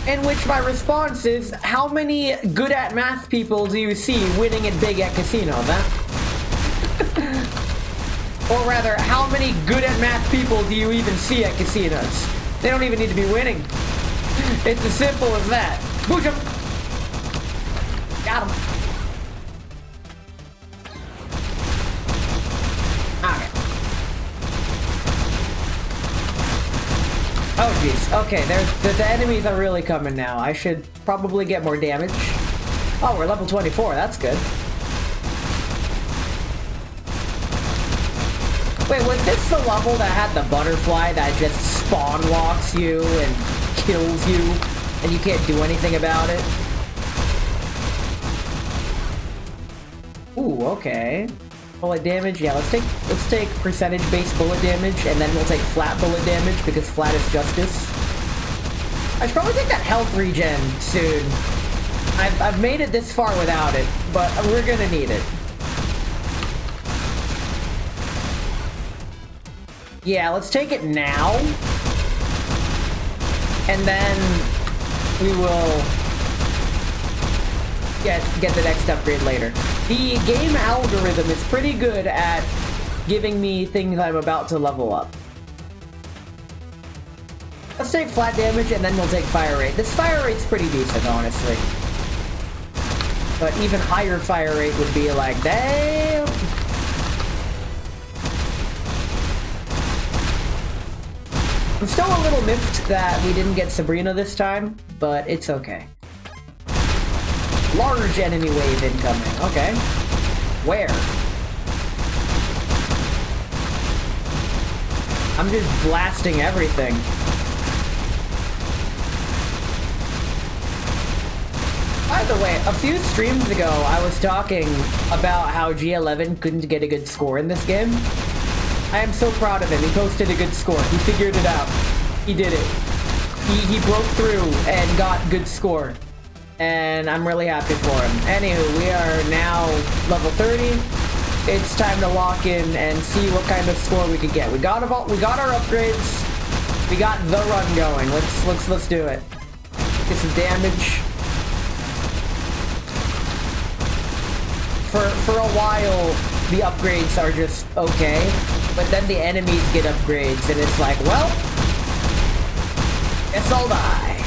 In which my response is, how many good at math people do you see winning it big at casinos, huh? Or rather, how many good at math people do you even see at casinos? They don't even need to be winning. It's as simple as that. Boosh 'em. Got him. Okay. Oh jeez, okay, the enemies are really coming now. I should probably get more damage. Oh, we're level 24, that's good. Wait, was this the level that had the butterfly that just spawn walks you and kills you, and you can't do anything about it? Ooh, okay. Bullet damage, yeah, let's take percentage-based bullet damage, and then we'll take flat bullet damage, because flat is justice. I should probably take that health regen soon. I've made it this far without it, but we're gonna need it. Yeah, let's take it now. And then we will get the next upgrade later. The game algorithm is pretty good at giving me things I'm about to level up. Let's take flat damage and then we'll take fire rate. This fire rate's pretty decent, honestly. But even higher fire rate would be like, damn! I'm still a little miffed that we didn't get Sabrina this time, but it's okay. Large enemy wave incoming. Okay. Where? I'm just blasting everything. By the way, a few streams ago, I was talking about how G11 couldn't get a good score in this game. I am so proud of him. He posted a good score. He figured it out. He did it. He broke through and got good score. And I'm really happy for him. Anywho, we are now level 30. It's time to lock in and see what kind of score we could get. We got our upgrades. We got the run going. Let's do it. Get some damage. For a while, the upgrades are just okay, but then the enemies get upgrades, and it's like, well, guess I'll die.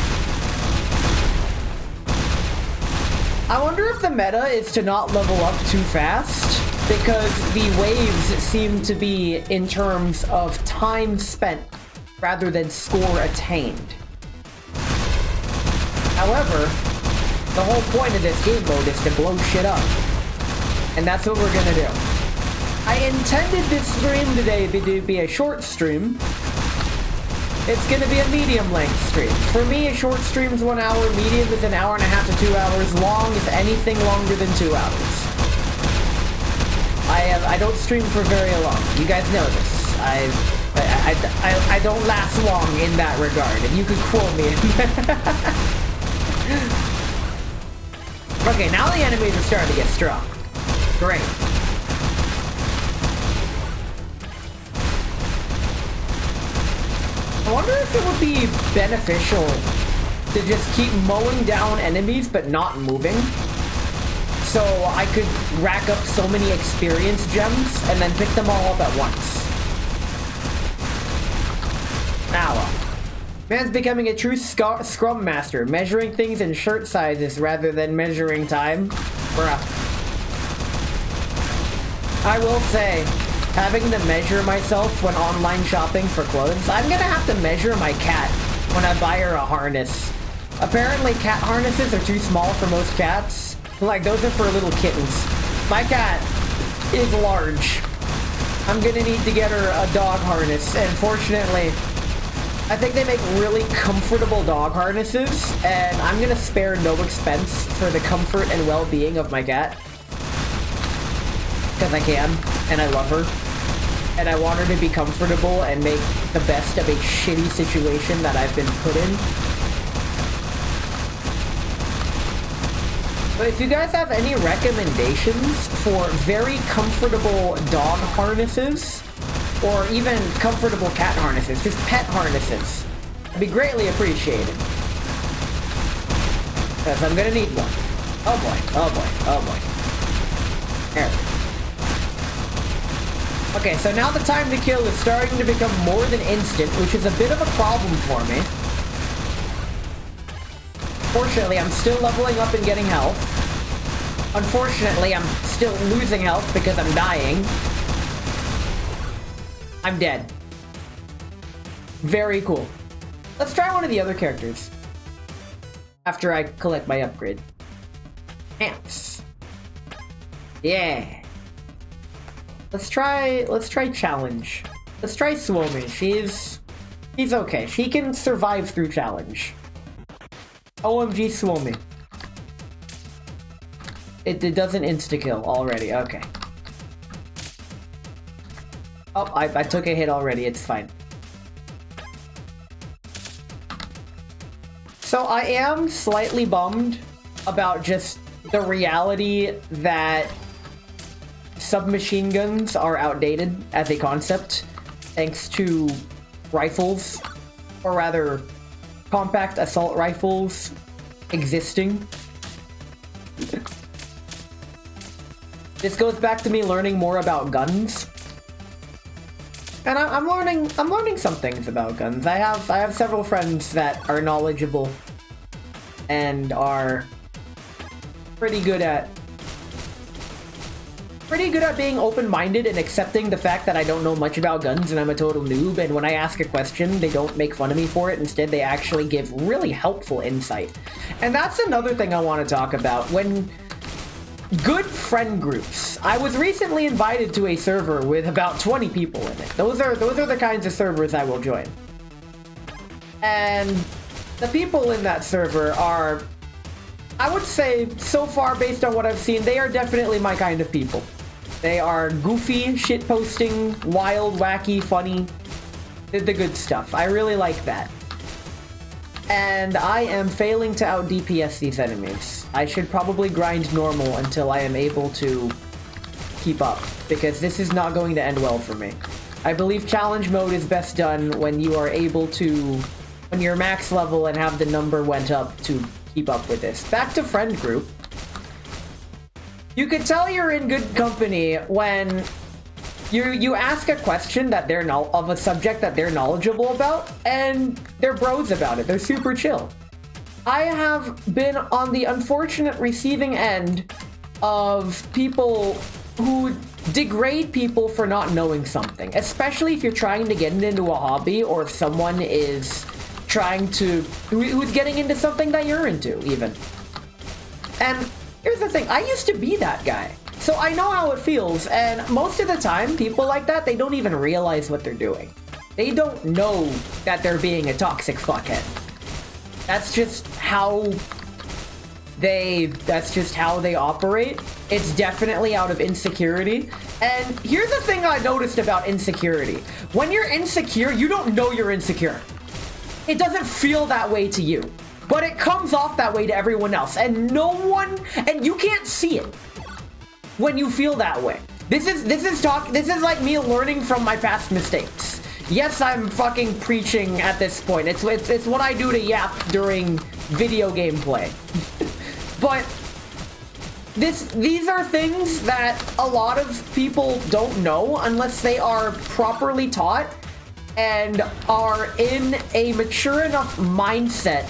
I wonder if the meta is to not level up too fast, because the waves seem to be in terms of time spent rather than score attained. However, the whole point of this game mode is to blow shit up. And that's what we're gonna do. I intended this stream today to be a short stream. It's gonna be a medium length stream. For me, a short stream is 1 hour, medium is an hour and a half to 2 hours, long is anything longer than 2 hours. I don't stream for very long. You guys know this. I don't last long in that regard, and you could quote me. Okay, now the enemies are starting to get strong. Great. I wonder if it would be beneficial to just keep mowing down enemies but not moving. So I could rack up so many experience gems and then pick them all up at once. Ah well. Man's becoming a true scrum master, measuring things in shirt sizes rather than measuring time. Bruh. I will say, having to measure myself when online shopping for clothes, I'm gonna have to measure my cat when I buy her a harness. Apparently cat harnesses are too small for most cats. Like, those are for little kittens. My cat is large. I'm gonna need to get her a dog harness, and fortunately, I think they make really comfortable dog harnesses, and I'm gonna spare no expense for the comfort and well-being of my cat. Because I can, and I love her. And I want her to be comfortable and make the best of a shitty situation that I've been put in. But if you guys have any recommendations for very comfortable dog harnesses, or even comfortable cat harnesses, just pet harnesses, it'd be greatly appreciated. Because I'm gonna need one. Oh boy, oh boy, oh boy. There. Okay, so now the time to kill is starting to become more than instant, which is a bit of a problem for me. Fortunately, I'm still leveling up and getting health. Unfortunately, I'm still losing health because I'm dying. I'm dead. Very cool. Let's try one of the other characters. After I collect my upgrade. Ants. Yeah. Let's try challenge. Let's try Suomi. She's okay. She can survive through challenge. OMG Suomi. It doesn't insta-kill already. Okay. Oh, I took a hit already. It's fine. So I am slightly bummed about just the reality that submachine guns are outdated as a concept, thanks to rifles, or rather, compact assault rifles existing. This goes back to me learning more about guns. And I'm learning some things about guns. I have several friends that are knowledgeable and are pretty good at being open-minded and accepting the fact that I don't know much about guns and I'm a total noob, and when I ask a question, they don't make fun of me for it. Instead, they actually give really helpful insight. And that's another thing I want to talk about. When good friend groups. I was recently invited to a server with about 20 people in it. Those are the kinds of servers I will join. And the people in that server are, I would say, so far based on what I've seen, they are definitely my kind of people. They are goofy, shitposting, wild, wacky, funny. The good stuff. I really like that. And I am failing to out DPS these enemies. I should probably grind normal until I am able to keep up, because this is not going to end well for me. I believe challenge mode is best done when you are able to, when you're max level and have the number went up to keep up with this. Back to friend group. You can tell you're in good company when you ask a question that they're of a subject that they're knowledgeable about, and they're bros about it. They're super chill. I have been on the unfortunate receiving end of people who degrade people for not knowing something, especially if you're trying to get into a hobby, or if someone is trying to, who's getting into something that you're into, even. And here's the thing, I used to be that guy. So I know how it feels, and most of the time, people like that, they don't even realize what they're doing. They don't know that they're being a toxic fuckhead. That's just how they operate. It's definitely out of insecurity. And here's the thing I noticed about insecurity. When you're insecure, you don't know you're insecure. It doesn't feel that way to you, but it comes off that way to everyone else, and you can't see it when you feel that way. This is like me learning from my past mistakes. Yes, I'm fucking preaching at this point. It's what I do to yap during video gameplay. But these are things that a lot of people don't know unless they are properly taught. and are in a mature enough mindset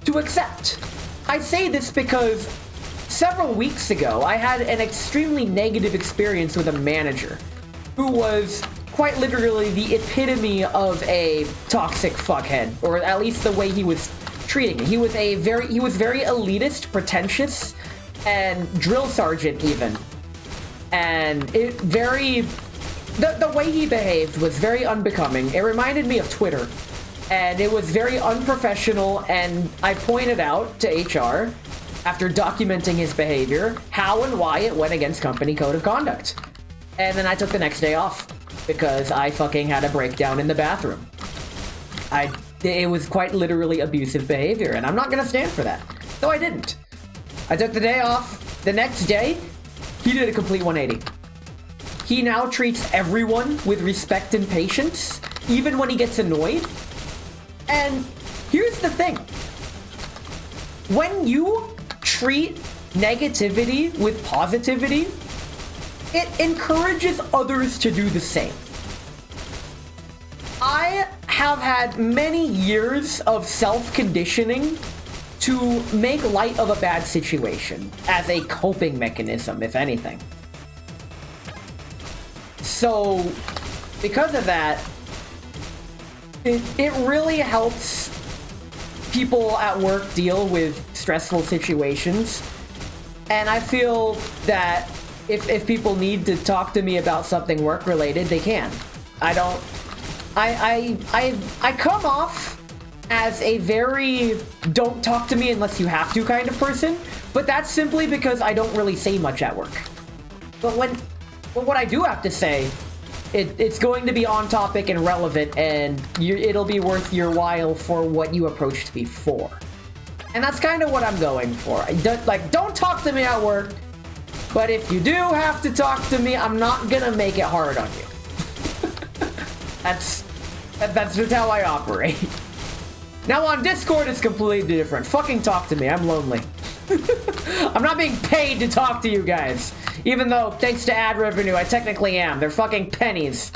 to accept. I say this because several weeks ago, I had an extremely negative experience with a manager who was quite literally the epitome of a toxic fuckhead, or at least the way he was treating it. He was very elitist, pretentious, and drill sergeant even. And the way he behaved was very unbecoming. It reminded me of Twitter. And it was very unprofessional, and I pointed out to HR, after documenting his behavior, how and why it went against company code of conduct. And then I took the next day off, because I fucking had a breakdown in the bathroom. It was quite literally abusive behavior, and I'm not gonna stand for that. So I didn't. I took the day off. The next day, he did a complete 180. He now treats everyone with respect and patience, even when he gets annoyed. And here's the thing. When you treat negativity with positivity, it encourages others to do the same. I have had many years of self-conditioning to make light of a bad situation as a coping mechanism, if anything. So, because of that, it really helps people at work deal with stressful situations. And I feel that if people need to talk to me about something work-related, they can. I come off as a very don't talk to me unless you have to kind of person, but that's simply because I don't really say much at work. But what I do have to say, it's going to be on topic and relevant, and it'll be worth your while for what you approached me for. And that's kind of what I'm going for. Don't talk to me at work, but if you do have to talk to me, I'm not gonna make it hard on you. That's just how I operate. Now on Discord, it's completely different. Fucking talk to me, I'm lonely. I'm not being paid to talk to you guys. Even though, thanks to ad revenue, I technically am. They're fucking pennies.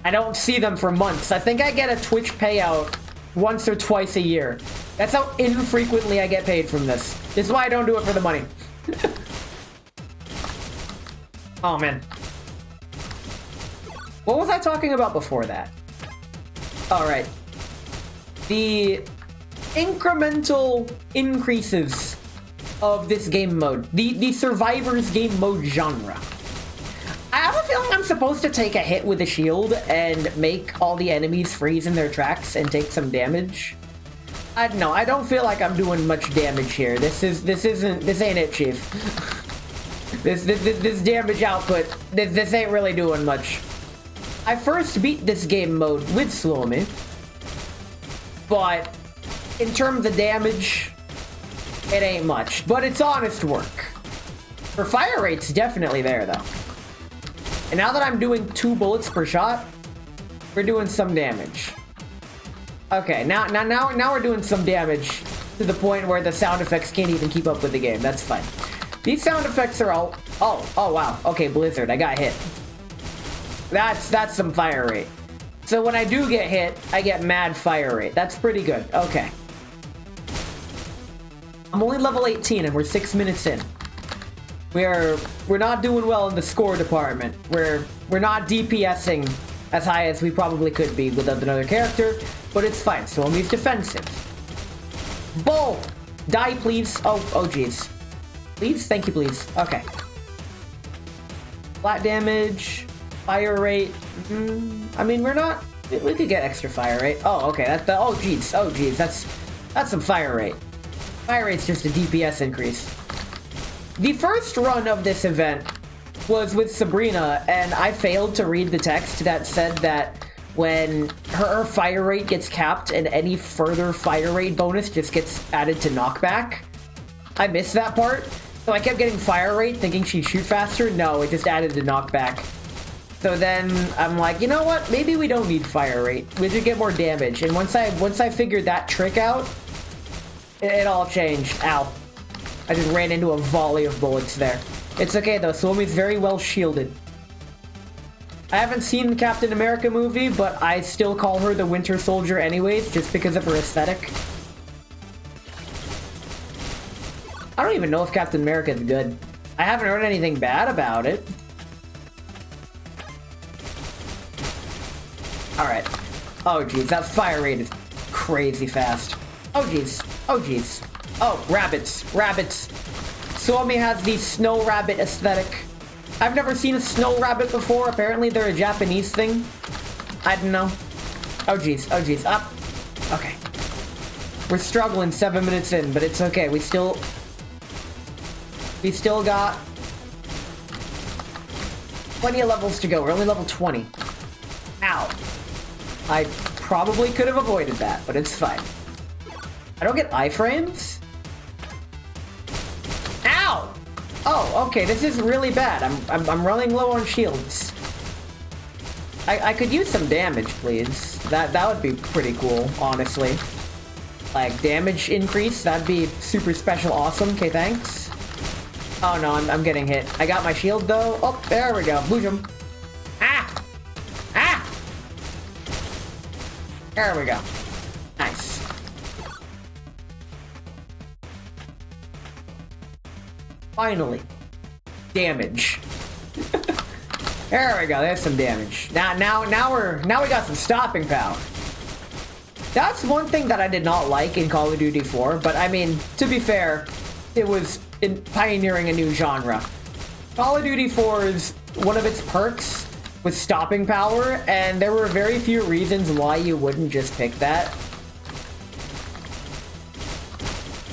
I don't see them for months. I think I get a Twitch payout once or twice a year. That's how infrequently I get paid from this. This is why I don't do it for the money. Oh, man. What was I talking about before that? Alright. The incremental increases of this game mode. The Survivors game mode genre. I have a feeling I'm supposed to take a hit with a shield and make all the enemies freeze in their tracks and take some damage. I don't know. I don't feel like I'm doing much damage here. This ain't it, Chief. this damage output, this ain't really doing much. I first beat this game mode with Suomi, but in terms of damage, it ain't much. But it's honest work. For fire rate's definitely there, though. And now that I'm doing 2 bullets per shot, we're doing some damage. Okay, now we're doing some damage to the point where the sound effects can't even keep up with the game. That's fine. These sound effects are all... Oh, wow. Okay, Blizzard, I got hit. That's some fire rate. So when I do get hit, I get mad fire rate. That's pretty good. Okay. I'm only level 18 and we're 6 minutes in. We're not doing well in the score department. We're not DPSing as high as we probably could be with another character, but it's fine. So Suomi's defensive. Bull! Die, please. Oh, jeez. Please? Thank you, please. Okay. Flat damage, fire rate. I mean, we're not... We could get extra fire rate. Oh, okay. Oh, jeez. That's some fire rate. Fire rate's just a DPS increase. The first run of this event was with Sabrina, and I failed to read the text that said that when her fire rate gets capped and any further fire rate bonus just gets added to knockback. I missed that part, so I kept getting fire rate thinking she'd shoot faster. No, it just added to knockback. So then I'm like, you know what? Maybe we don't need fire rate. We should get more damage. And once I figured that trick out, it all changed. Ow. I just ran into a volley of bullets there. It's okay though, Suomi's very well shielded. I haven't seen the Captain America movie, but I still call her the Winter Soldier anyways, just because of her aesthetic. I don't even know if Captain America is good. I haven't heard anything bad about it. Alright. Oh, jeez. That fire rate is crazy fast. Oh, jeez. Oh, jeez. Oh, rabbits. Rabbits. Suomi has the snow rabbit aesthetic. I've never seen a snow rabbit before. Apparently, they're a Japanese thing. I don't know. Oh, jeez. Oh, jeez. Up. Okay. We're struggling 7 minutes in, but it's okay. We still got plenty of levels to go. We're only level 20. Ow. I probably could have avoided that, but it's fine. I don't get iframes? Ow! Oh, okay, this is really bad. I'm running low on shields. I could use some damage, please. That would be pretty cool, honestly. Like, damage increase, that'd be super special awesome. Okay, thanks. Oh no, I'm getting hit. I got my shield though. Oh, there we go. Boojum. Ah! Ah! There we go. Nice. Finally. Damage. There we go. There's some damage. Now we got some stopping power. That's one thing that I did not like in Call of Duty 4, but I mean, to be fair, it was pioneering a new genre. Call of Duty 4's one of its perks was stopping power, and there were very few reasons why you wouldn't just pick that.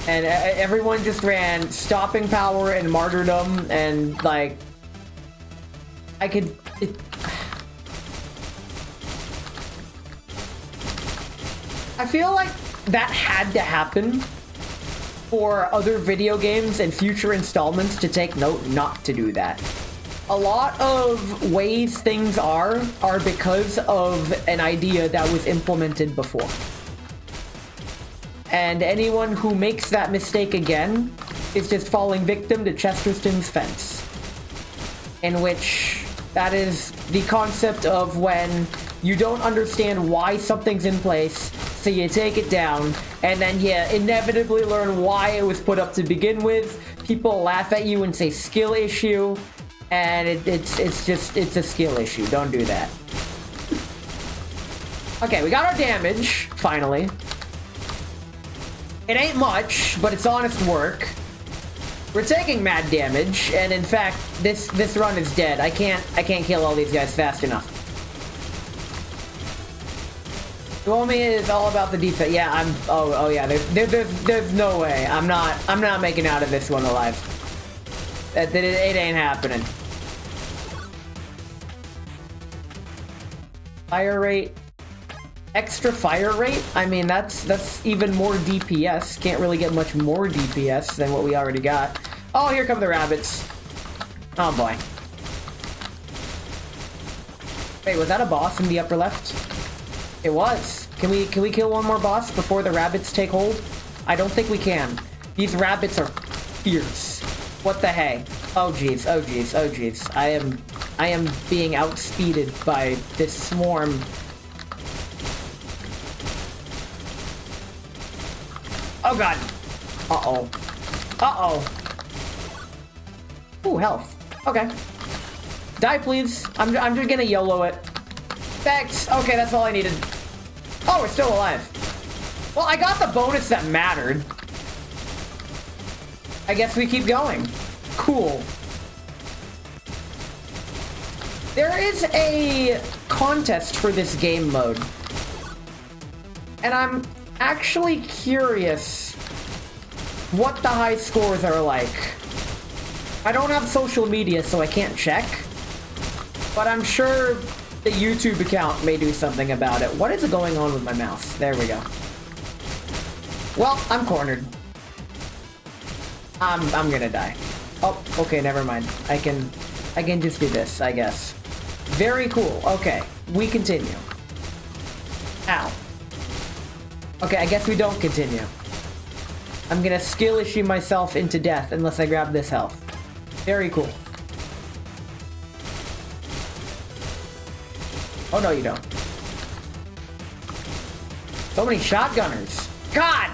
And everyone just ran stopping power and martyrdom, and like, I feel like that had to happen for other video games and future installments to take note not to do that. A lot of ways things are because of an idea that was implemented before. And anyone who makes that mistake again is just falling victim to Chesterton's fence. In which that is the concept of when you don't understand why something's in place, so you take it down, and then you inevitably learn why it was put up to begin with. People laugh at you and say skill issue, and it's a skill issue. Don't do that. Okay, we got our damage, finally. It ain't much, but it's honest work. We're taking mad damage, and in fact, this run is dead. I can't kill all these guys fast enough. Suomi is all about the defense. Yeah, oh yeah. There's no way. I'm not making out of this one alive. It ain't happening. Fire rate, extra fire rate. I mean, that's even more DPS. Can't really get much more DPS than what we already got. Oh, here come the rabbits. Oh boy. Wait, was that a boss in the upper left? It was. Can we kill one more boss before the rabbits take hold? I don't think we can. These rabbits are fierce. What the hey? Oh jeez, oh jeez, oh jeez. I am being outspeeded by this swarm. Oh god. Uh-oh. Uh-oh. Ooh, health. Okay. Die, please. I'm just gonna YOLO it. Thanks. Okay, that's all I needed. Oh, we're still alive. Well, I got the bonus that mattered. I guess we keep going. Cool. There is a contest for this game mode. And I'm actually curious what the high scores are like. I don't have social media, so I can't check. But I'm sure the YouTube account may do something about it. What is going on with my mouse? There we go. Well, I'm cornered. I'm gonna die. Oh, okay, never mind. I can just do this, I guess. Very cool. Okay, we continue. Ow. Okay, I guess we don't continue. I'm gonna skill issue myself into death unless I grab this health. Very cool. Oh, no, you don't. So many shotgunners. God!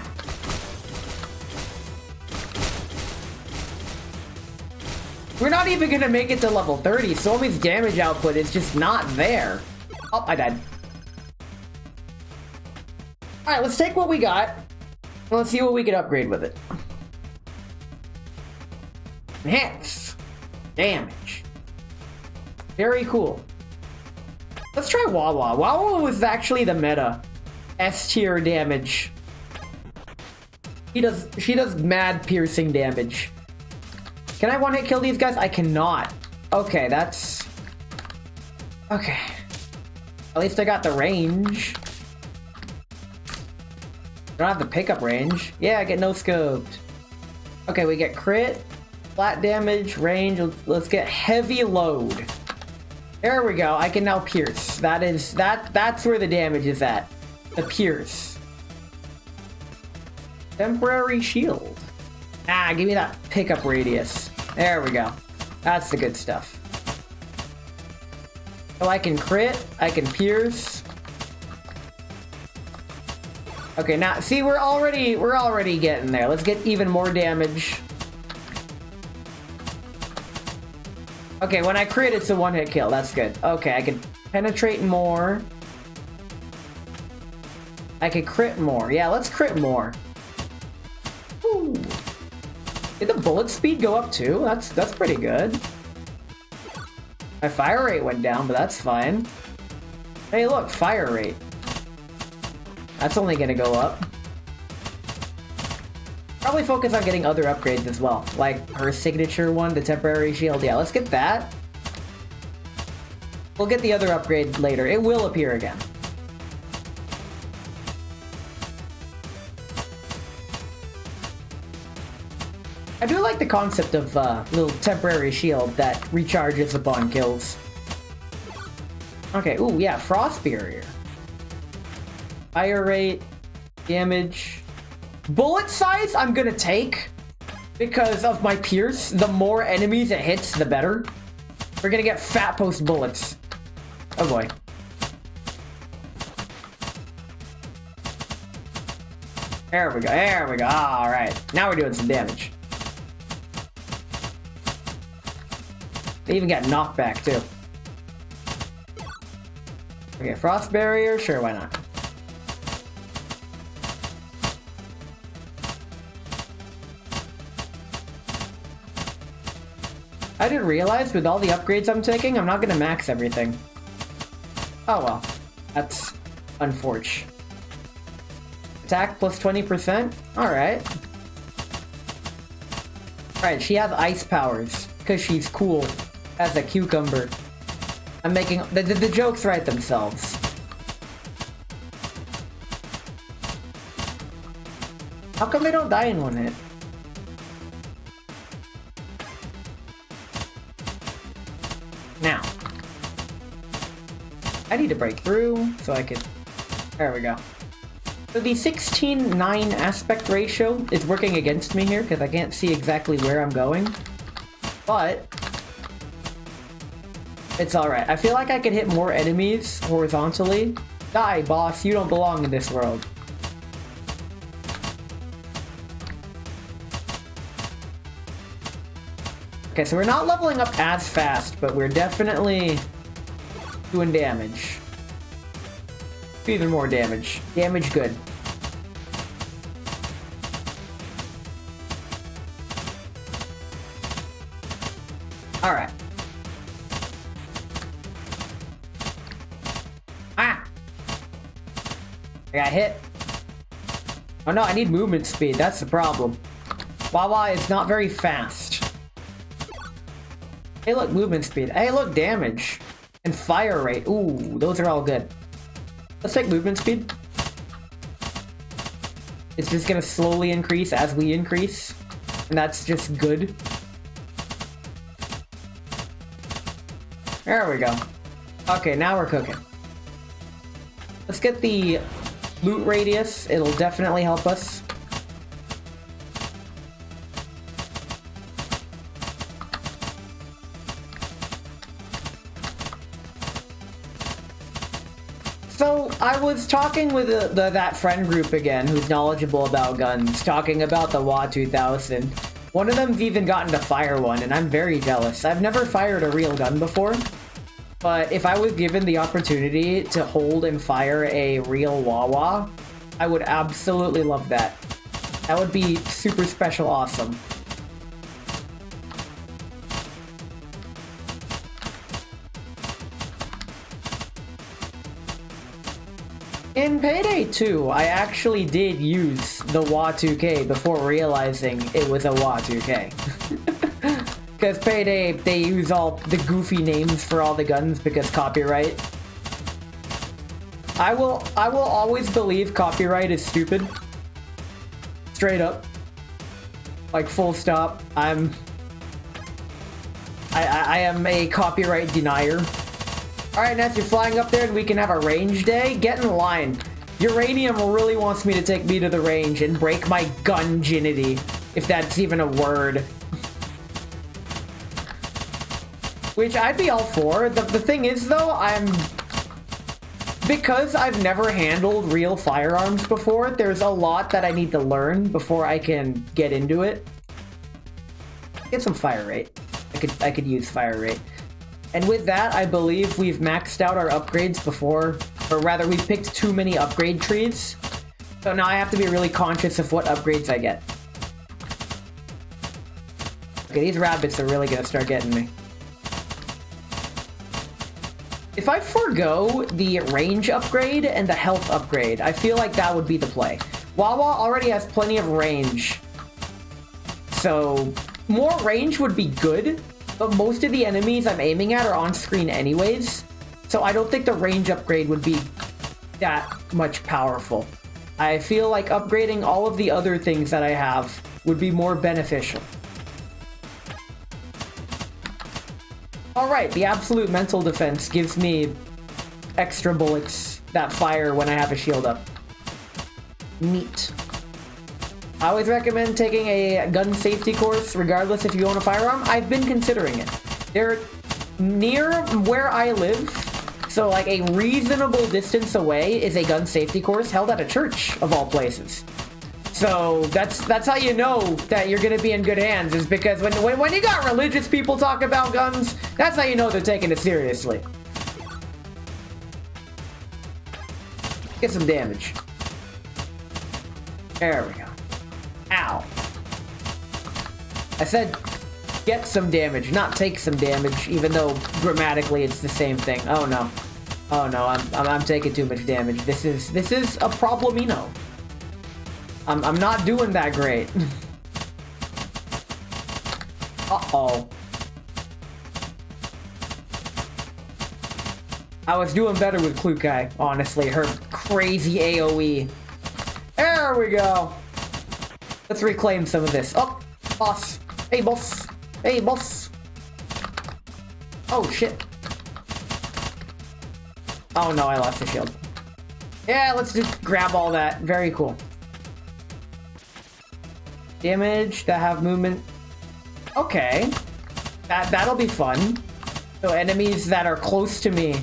We're not even gonna make it to level 30, so Somi's damage output is just not there. Oh, I died. Alright, let's take what we got. And let's see what we can upgrade with it. Enhance. Damage. Very cool. Let's try Wawa. Wawa was actually the meta. S tier damage. She does mad piercing damage. Can I one-hit kill these guys? I cannot. Okay, that's... Okay. At least I got the range. I don't have the pickup range. Yeah, I get no-scoped. Okay, we get crit, flat damage, range. Let's get heavy load. There we go. I can now pierce. That's where the damage is at. The pierce. Temporary shield. Ah, give me that pickup radius. There we go. That's the good stuff. So I can crit, I can pierce. Okay, now see we're already getting there. Let's get even more damage. Okay, when I crit, it's a one-hit kill. That's good. Okay, I can penetrate more. I can crit more. Yeah, let's crit more. Ooh. Did the bullet speed go up too? That's pretty good. My fire rate went down, but that's fine. Hey, look, fire rate. That's only gonna go up. Probably focus on getting other upgrades as well. Like her signature one, the temporary shield. Yeah, let's get that. We'll get the other upgrade later. It will appear again. I do like the concept of little temporary shield that recharges upon kills. Okay, ooh, yeah, frost barrier. Fire rate, damage. Bullet size I'm gonna take because of my pierce. The more enemies it hits, the better. We're gonna get fat post bullets. Oh boy. There we go, there we go. Alright, now we're doing some damage. They even got knockback too. Okay, frost barrier, sure, why not? I didn't realize with all the upgrades I'm taking, I'm not gonna max everything. Oh well, that's unfortunate. Attack plus 20%? Alright. Alright, she has ice powers, because she's cool as a cucumber. I'm making... The jokes write themselves. How come they don't die in one hit? Now. I need to break through, so I could... There we go. So the 16:9 aspect ratio is working against me here, because I can't see exactly where I'm going. But... it's alright. I feel like I could hit more enemies horizontally. Die, boss. You don't belong in this world. Okay, so we're not leveling up as fast, but we're definitely doing damage. Even more damage. Damage good. Alright. Ah! I got hit. Oh no, I need movement speed. That's the problem. Wawa is not very fast. Hey look, movement speed. Hey look, damage. And fire rate. Ooh, those are all good. Let's take movement speed. It's just gonna slowly increase as we increase. And that's just good. There we go. Okay, now we're cooking. Let's get the loot radius. It'll definitely help us. So, I was talking with that friend group again, who's knowledgeable about guns, talking about the WA-2000. One of them's even gotten to fire one, and I'm very jealous. I've never fired a real gun before, but if I was given the opportunity to hold and fire a real Wawa, I would absolutely love that. That would be super special awesome. In Payday 2, I actually did use the WA2K before realizing it was a WA2K. Because Payday, they use all the goofy names for all the guns because copyright. I will always believe copyright is stupid. Straight up. Like, full stop. I am a copyright denier. Alright, Ness, you're flying up there and we can have a range day? Get in line. Uranium really wants me to take me to the range and break my gun-ginity, if that's even a word. Which I'd be all for. The thing is, though, because I've never handled real firearms before, there's a lot that I need to learn before I can get into it. Get some fire rate. I could use fire rate. And with that, I believe we've maxed out our upgrades before, or rather, we've picked too many upgrade trees. So now I have to be really conscious of what upgrades I get. Okay, these rabbits are really gonna start getting me. If I forgo the range upgrade and the health upgrade, I feel like that would be the play. Wawa already has plenty of range, so more range would be good. But most of the enemies I'm aiming at are on screen anyways, so I don't think the range upgrade would be that much powerful. I feel like upgrading all of the other things that I have would be more beneficial. Alright, the absolute mental defense gives me extra bullets that fire when I have a shield up. Neat. I always recommend taking a gun safety course, regardless if you own a firearm. I've been considering it. They're near where I live, so like a reasonable distance away is a gun safety course held at a church, of all places. So that's how you know that you're gonna be in good hands, is because when you got religious people talk about guns, that's how you know they're taking it seriously. Get some damage. There we go. Ow. I said get some damage, not take some damage, even though grammatically it's the same thing. Oh no. Oh no, I'm taking too much damage. This is a problemino. I'm not doing that great. Uh-oh. I was doing better with Klukai, honestly. Her crazy AoE. There we go. Let's reclaim some of this. Oh, boss. Hey, boss. Hey, boss. Oh, shit. Oh, no, I lost the shield. Yeah, let's just grab all that. Very cool. Damage that have movement. Okay. That'll be fun. So enemies that are close to me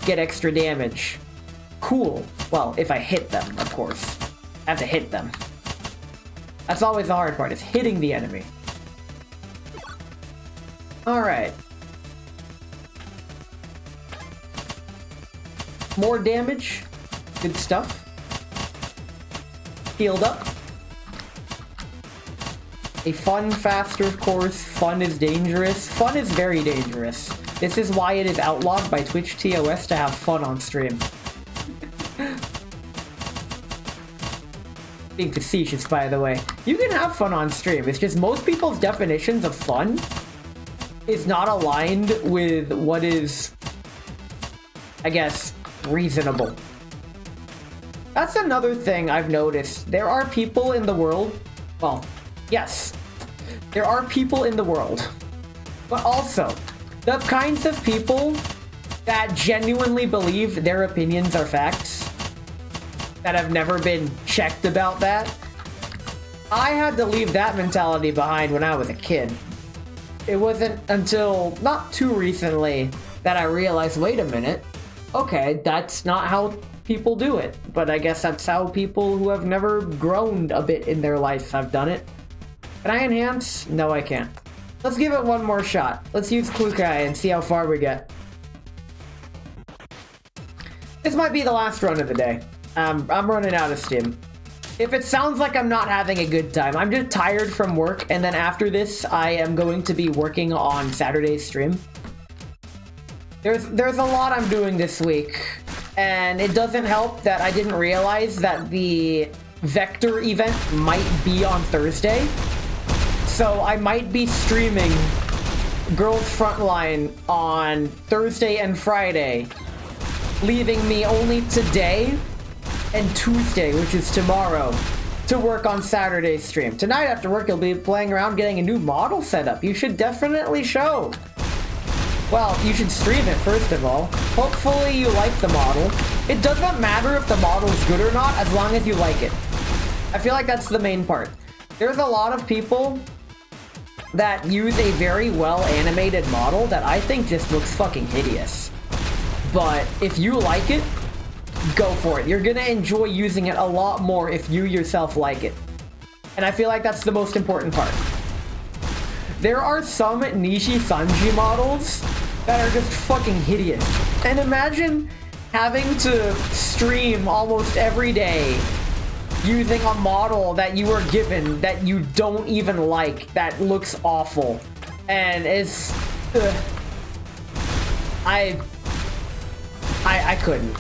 get extra damage. Cool. Well, if I hit them, of course. I have to hit them. That's always the hard part, is hitting the enemy. Alright. More damage. Good stuff. Healed up. A fun, faster course. Fun is dangerous. Fun is very dangerous. This is why it is outlawed by Twitch TOS to have fun on stream. Being facetious, by the way. You can have fun on stream. It's just most people's definitions of fun is not aligned with what is, I guess, reasonable. That's another thing I've noticed. There are people in the world, well, yes, there are people in the world, but also the kinds of people that genuinely believe their opinions are facts, that have never been checked about that. I had to leave that mentality behind when I was a kid. It wasn't until not too recently that I realized, wait a minute, okay, that's not how people do it. But I guess that's how people who have never grown a bit in their life have done it. Can I enhance? No, I can't. Let's give it one more shot. Let's use Klukai and see how far we get. This might be the last run of the day. I'm running out of steam. If it sounds like I'm not having a good time, I'm just tired from work, and then after this, I am going to be working on Saturday's stream. There's a lot I'm doing this week, and it doesn't help that I didn't realize that the Vector event might be on Thursday. So I might be streaming Girls Frontline on Thursday and Friday, leaving me only today and Tuesday, which is tomorrow, to work on Saturday's stream. Tonight after work, you'll be playing around getting a new model set up. You should definitely show. Well, you should stream it, first of all. Hopefully you like the model. It doesn't matter if the model's good or not, as long as you like it. I feel like that's the main part. There's a lot of people that use a very well-animated model that I think just looks fucking hideous. But if you like it, go for it. You're gonna enjoy using it a lot more if you yourself like it. And I feel like that's the most important part. There are some Nishi Sanji models that are just fucking hideous. And imagine having to stream almost every day using a model that you were given that you don't even like, that looks awful. And it's... I couldn't.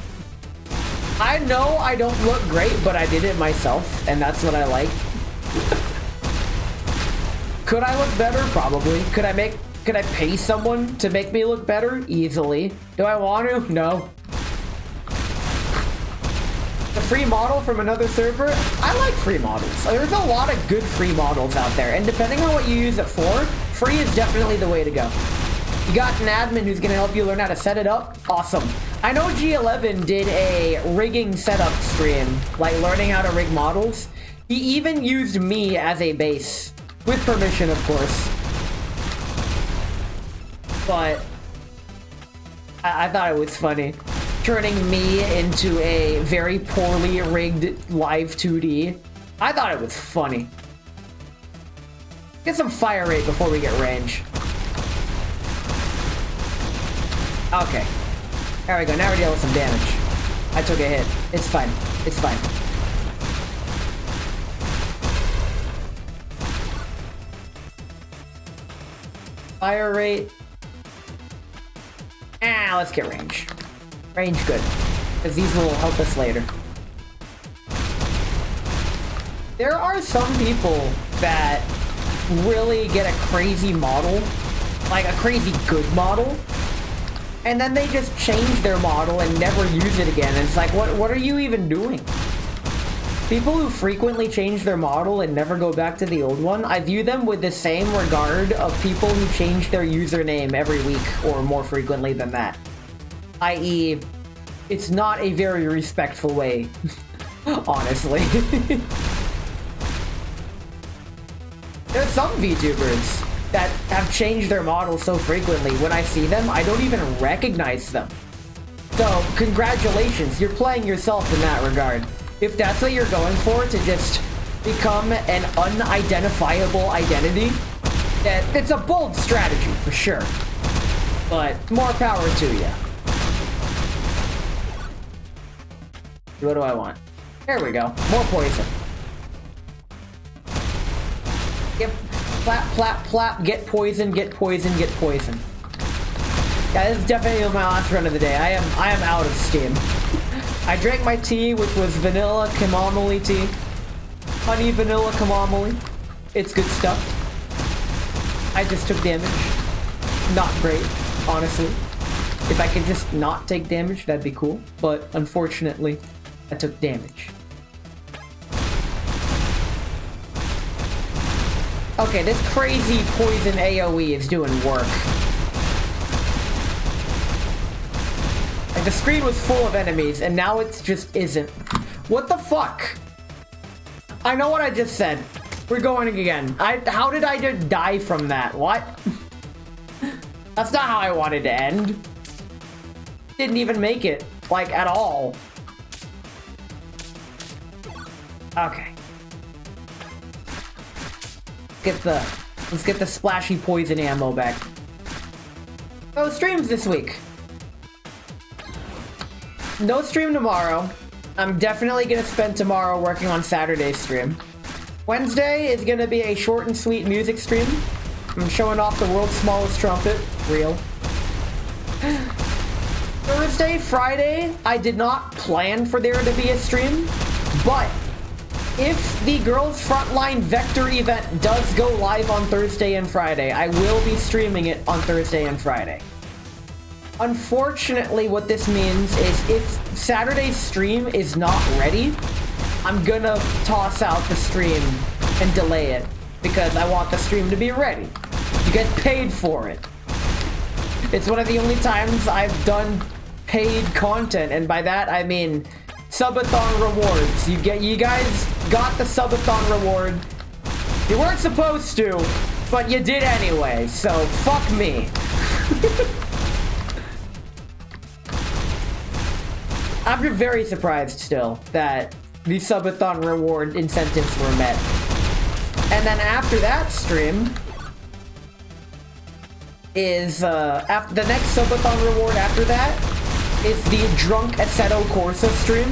I know I don't look great, but I did it myself, and that's what I like. Could I look better? Probably. Could I pay someone to make me look better? Easily. Do I want to? No. The free model from another server? I like free models. There's a lot of good free models out there, and depending on what you use it for, free is definitely the way to go. You got an admin who's gonna help you learn how to set it up? Awesome. I know G11 did a rigging setup stream, like learning how to rig models. He even used me as a base. With permission, of course. But I thought it was funny. Turning me into a very poorly rigged live 2D. I thought it was funny. Get some fire rate before we get range. Okay. There we go. Now we're dealing with some damage. I took a hit. It's fine. It's fine. Fire rate. Let's get range. Range good. Because these will help us later. There are some people that really get a crazy model. Like a crazy good model. And then they just change their model and never use it again. And it's like, what are you even doing? People who frequently change their model and never go back to the old one, I view them with the same regard of people who change their username every week or more frequently than that. I.e., it's not a very respectful way, honestly. There's some VTubers that have changed their models so frequently, when I see them, I don't even recognize them. So, congratulations, you're playing yourself in that regard. If that's what you're going for, to just become an unidentifiable identity, it's a bold strategy, for sure. But, more power to you. What do I want? There we go. More poison. Yep. Plap, plap, plap. Get poison, get poison, get poison. Yeah, this is definitely my last run of the day. I am out of steam. I drank my tea, which was vanilla chamomile tea. Honey vanilla chamomile. It's good stuff. I just took damage. Not great, honestly. If I could just not take damage, that'd be cool. But unfortunately, I took damage. Okay, this crazy poison AoE is doing work. Like, the screen was full of enemies, and now it just isn't. What the fuck? I know what I just said. We're going again. How did I just die from that? What? That's not how I wanted to end. Didn't even make it, like, at all. Okay. Let's get the splashy poison ammo back. So streams this week. No stream tomorrow. I'm definitely gonna spend tomorrow working on Saturday's stream. Wednesday is gonna be a short and sweet music stream. I'm showing off the world's smallest trumpet. Real. Thursday, Friday, I did not plan for there to be a stream, but if the Girls Frontline Vector event does go live on Thursday and Friday, I will be streaming it on Thursday and Friday. Unfortunately, what this means is if Saturday's stream is not ready, I'm gonna toss out the stream and delay it because I want the stream to be ready. You get paid for it. It's one of the only times I've done paid content, and by that I mean subathon rewards. You guys got the subathon reward. You weren't supposed to, but you did anyway, so fuck me. I'm very surprised still that the subathon reward incentives were met. And then after that stream is after the next subathon reward after that is the Drunk Assetto Corsa stream,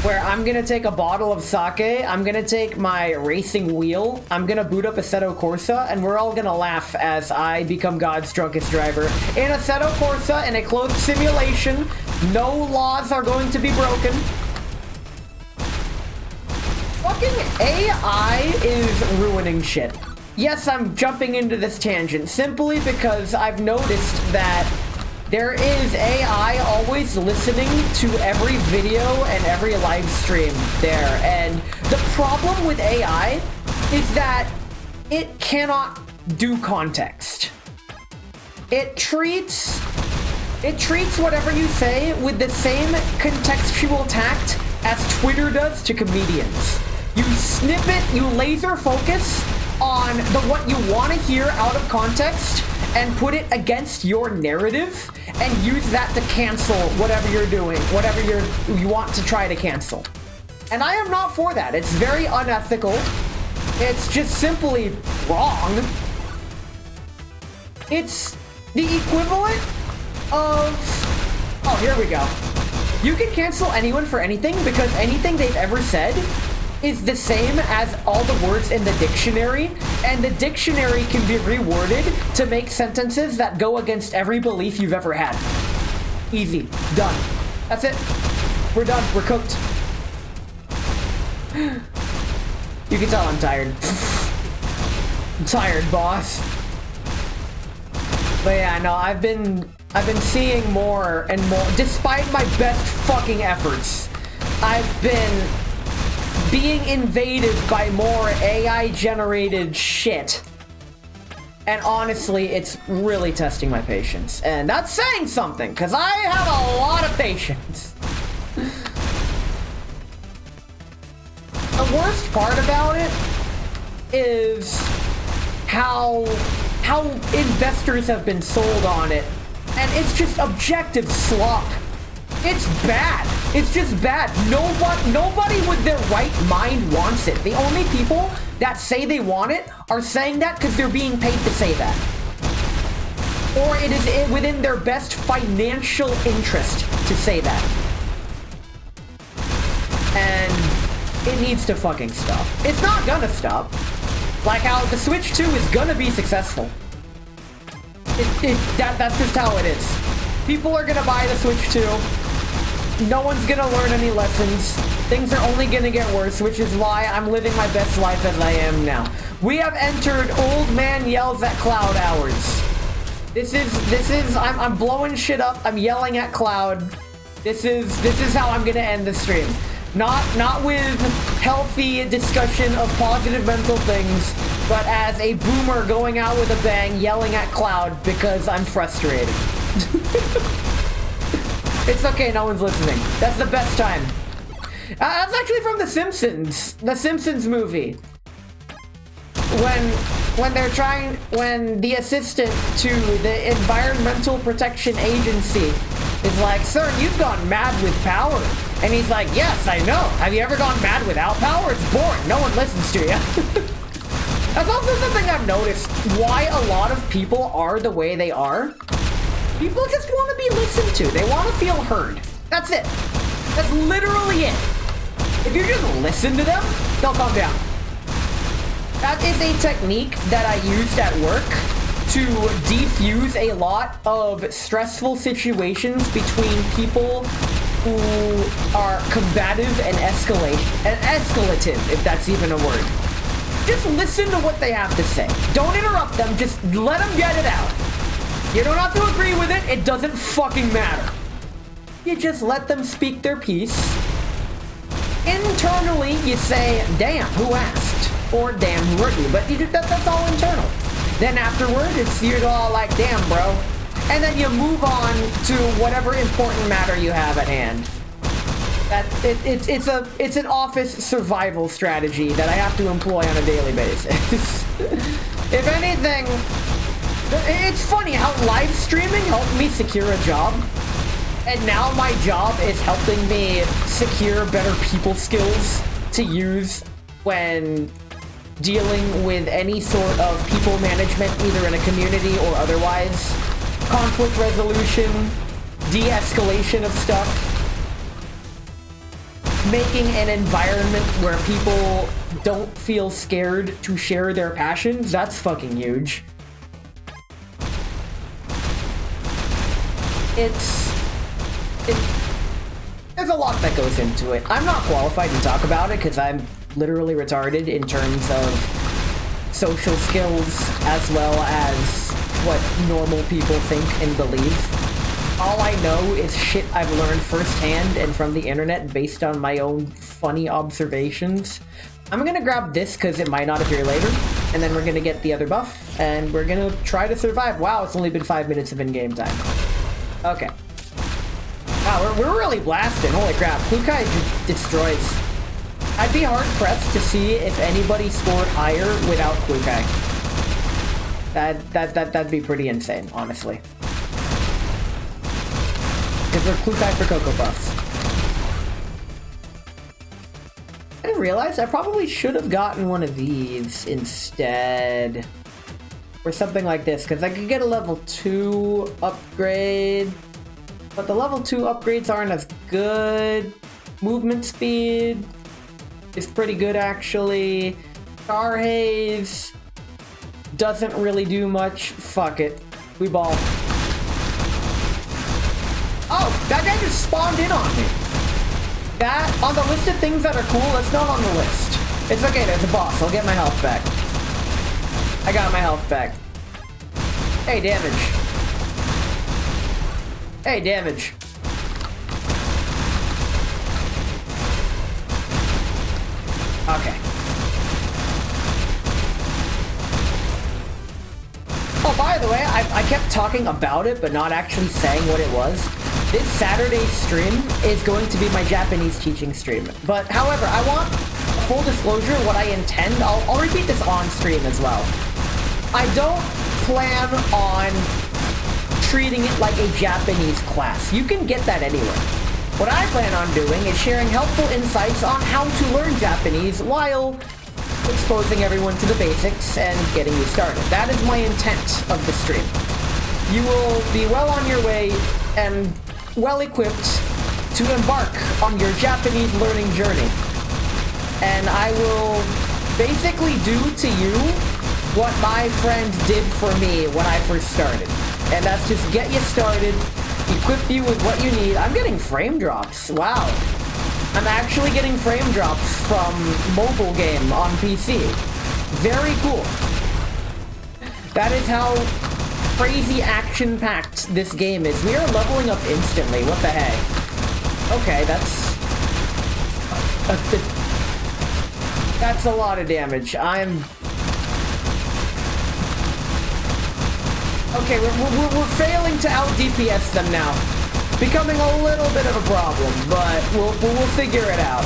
where I'm gonna take a bottle of sake, I'm gonna take my racing wheel, I'm gonna boot up Assetto Corsa, and we're all gonna laugh as I become God's drunkest driver. In Assetto Corsa, in a closed simulation, no laws are going to be broken. Fucking AI is ruining shit. Yes, I'm jumping into this tangent simply because I've noticed that there is AI always listening to every video and every live stream there. And the problem with AI is that it cannot do context. It treats whatever you say with the same contextual tact as Twitter does to comedians. You snip it, you laser focus on what you want to hear out of context and put it against your narrative and use that to cancel whatever you're doing, whatever you want to try to cancel. And I am not for that. It's very unethical. It's just simply wrong. It's the equivalent of... Oh, here we go. You can cancel anyone for anything because anything they've ever said is the same as all the words in the dictionary, and the dictionary can be reworded to make sentences that go against every belief you've ever had. Easy. Done. That's it. We're done. We're cooked. You can tell I'm tired. I'm tired, boss. But yeah, no, I've been seeing more and more, despite my best fucking efforts. I've been being invaded by more AI-generated shit. And honestly, it's really testing my patience. And that's saying something, because I have a lot of patience. The worst part about it is how investors have been sold on it. And it's just objective slop. It's bad. It's just bad. Nobody with their right mind wants it. The only people that say they want it are saying that because they're being paid to say that. Or it is within their best financial interest to say that. And it needs to fucking stop. It's not gonna stop. Like how the Switch 2 is gonna be successful. That's just how it is. People are gonna buy the Switch 2. No one's gonna learn any lessons. Things are only gonna get worse, which is why I'm living my best life as I am now. We have entered Old Man Yells at Cloud hours. I'm blowing shit up. I'm yelling at Cloud. This is how I'm gonna end the stream. Not with healthy discussion of positive mental things, but as a boomer going out with a bang, yelling at Cloud because I'm frustrated. It's okay, no one's listening. That's the best time. That's actually from The Simpsons. The Simpsons movie. When the assistant to the Environmental Protection Agency is like, "Sir, you've gone mad with power. And he's like, yes, I know. Have you ever gone mad without power? It's boring. No one listens to you. That's also something I've noticed. Why a lot of people are the way they are. People just want to be listened to. They want to feel heard. That's it. That's literally it. If you just listen to them, they'll calm down. That is a technique that I used at work to defuse a lot of stressful situations between people who are combative and escalative, if that's even a word. Just listen to what they have to say. Don't interrupt them, just let them get it out. You don't have to agree with it, it doesn't fucking matter. You just let them speak their piece. Internally, you say, damn, who asked? Or damn, who hurt you? But that's all internal. Then afterward, you're all like, damn, bro. And then you move on to whatever important matter you have at hand. It's an office survival strategy that I have to employ on a daily basis. If anything, it's funny how live streaming helped me secure a job. And now my job is helping me secure better people skills to use when dealing with any sort of people management, either in a community or otherwise. Conflict resolution, de-escalation of stuff. Making an environment where people don't feel scared to share their passions, that's fucking huge. There's a lot that goes into it. I'm not qualified to talk about it because I'm literally retarded in terms of social skills as well as what normal people think and believe. All I know is shit I've learned firsthand and from the internet based on my own funny observations. I'm gonna grab this because it might not appear later, and then we're gonna get the other buff, and we're gonna try to survive. Wow, it's only been 5 minutes of in-game time. Okay. Wow, we're really blasting. Holy crap. Kukai destroys. I'd be hard-pressed to see if anybody scored higher without Kukai. That'd be pretty insane, honestly. Because we're Kukai for Cocoa Puffs. I didn't realize I probably should have gotten one of these instead. Or something like this, because I could get a level 2 upgrade. But the level 2 upgrades aren't as good. Movement speed is pretty good, actually. Star Haze doesn't really do much. Fuck it. We ball. Oh, that guy just spawned in on me. That, on the list of things that are cool, that's not on the list. It's okay, there's a boss. I'll get my health back. I got my health back. Hey, damage. Hey, damage. Okay. Oh, by the way, I kept talking about it, but not actually saying what it was. This Saturday stream is going to be my Japanese teaching stream. But, however, I want full disclosure what I intend. I'll repeat this on stream as well. I don't plan on treating it like a Japanese class. You can get that anywhere. What I plan on doing is sharing helpful insights on how to learn Japanese while exposing everyone to the basics and getting you started. That is my intent of the stream. You will be well on your way and well equipped to embark on your Japanese learning journey. And I will basically do to you what my friend did for me when I first started. And that's just get you started, equip you with what you need. I'm getting frame drops. Wow. I'm actually getting frame drops from mobile game on PC. Very cool. That is how crazy action-packed this game is. We are leveling up instantly. What the heck? Okay, that's a lot of damage. Okay, we're failing to out-DPS them now. Becoming a little bit of a problem, but we'll figure it out.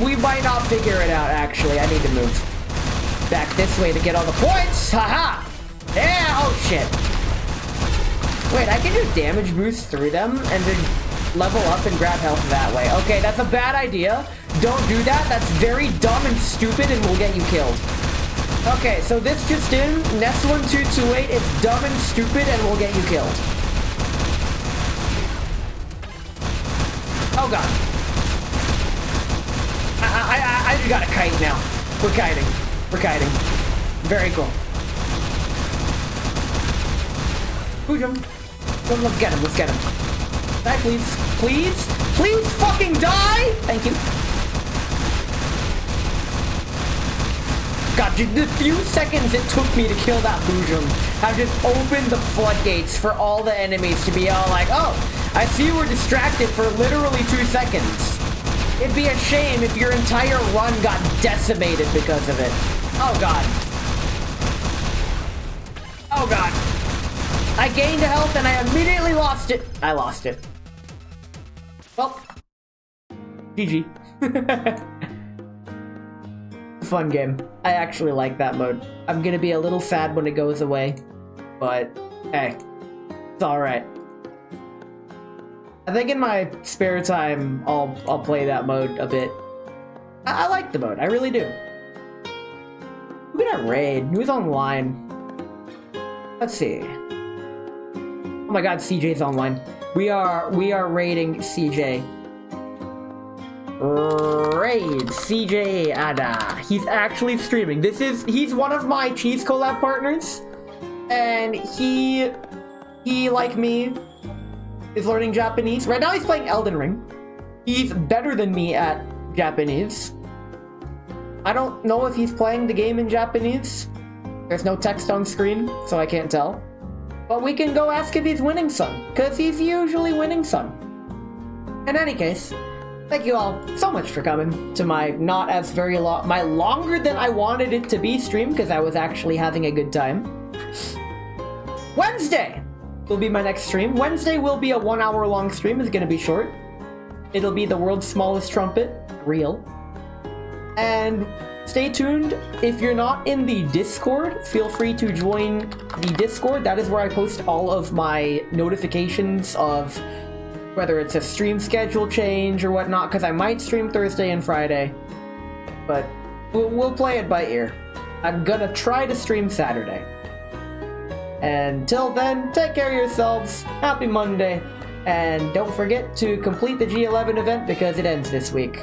We might not figure it out, actually. I need to move back this way to get all the points. Haha! Yeah, oh shit. Wait, I can do damage boost through them, and then level up and grab health that way. Okay, that's a bad idea. Don't do that. That's very dumb and stupid and will get you killed. Okay, so this just in. Nest 1228, it's dumb and stupid and will get you killed. Oh god. I just got a kite now. We're kiting. We're kiting. Very cool. Push him. Let's get him. Let's get him. Die, please. Please? Please fucking die! Thank you. God, the few seconds it took me to kill that Boojum have just opened the floodgates for all the enemies to be all like, oh, I see you were distracted for literally 2 seconds. It'd be a shame if your entire run got decimated because of it. Oh god. Oh god. I gained health and I immediately lost it. I lost it. Well, GG. Fun game. I actually like that mode. I'm gonna be a little sad when it goes away, but hey, it's alright. I think in my spare time, I'll play that mode a bit. I like the mode, I really do. Look at that raid, who's online? Let's see. Oh my god, CJ's online. We are raiding CJ. Raid CJ Ada. He's actually streaming. He's one of my cheese collab partners, and he like me is learning Japanese. Right now he's playing Elden Ring. He's better than me at Japanese. I don't know if he's playing the game in Japanese. There's no text on screen, so I can't tell. But we can go ask if he's winning some, because he's usually winning some. In any case, thank you all so much for coming to my not as very long, my longer than I wanted it to be stream, because I was actually having a good time. Wednesday will be my next stream. Wednesday will be a 1 hour long stream. It's going to be short. It'll be the world's smallest trumpet, real. And stay tuned. If you're not in the Discord, feel free to join the Discord. That is where I post all of my notifications of whether it's a stream schedule change or whatnot, because I might stream Thursday and Friday, but we'll play it by ear. I'm gonna try to stream Saturday. Until then, take care of yourselves, happy Monday, and don't forget to complete the G11 event because it ends this week.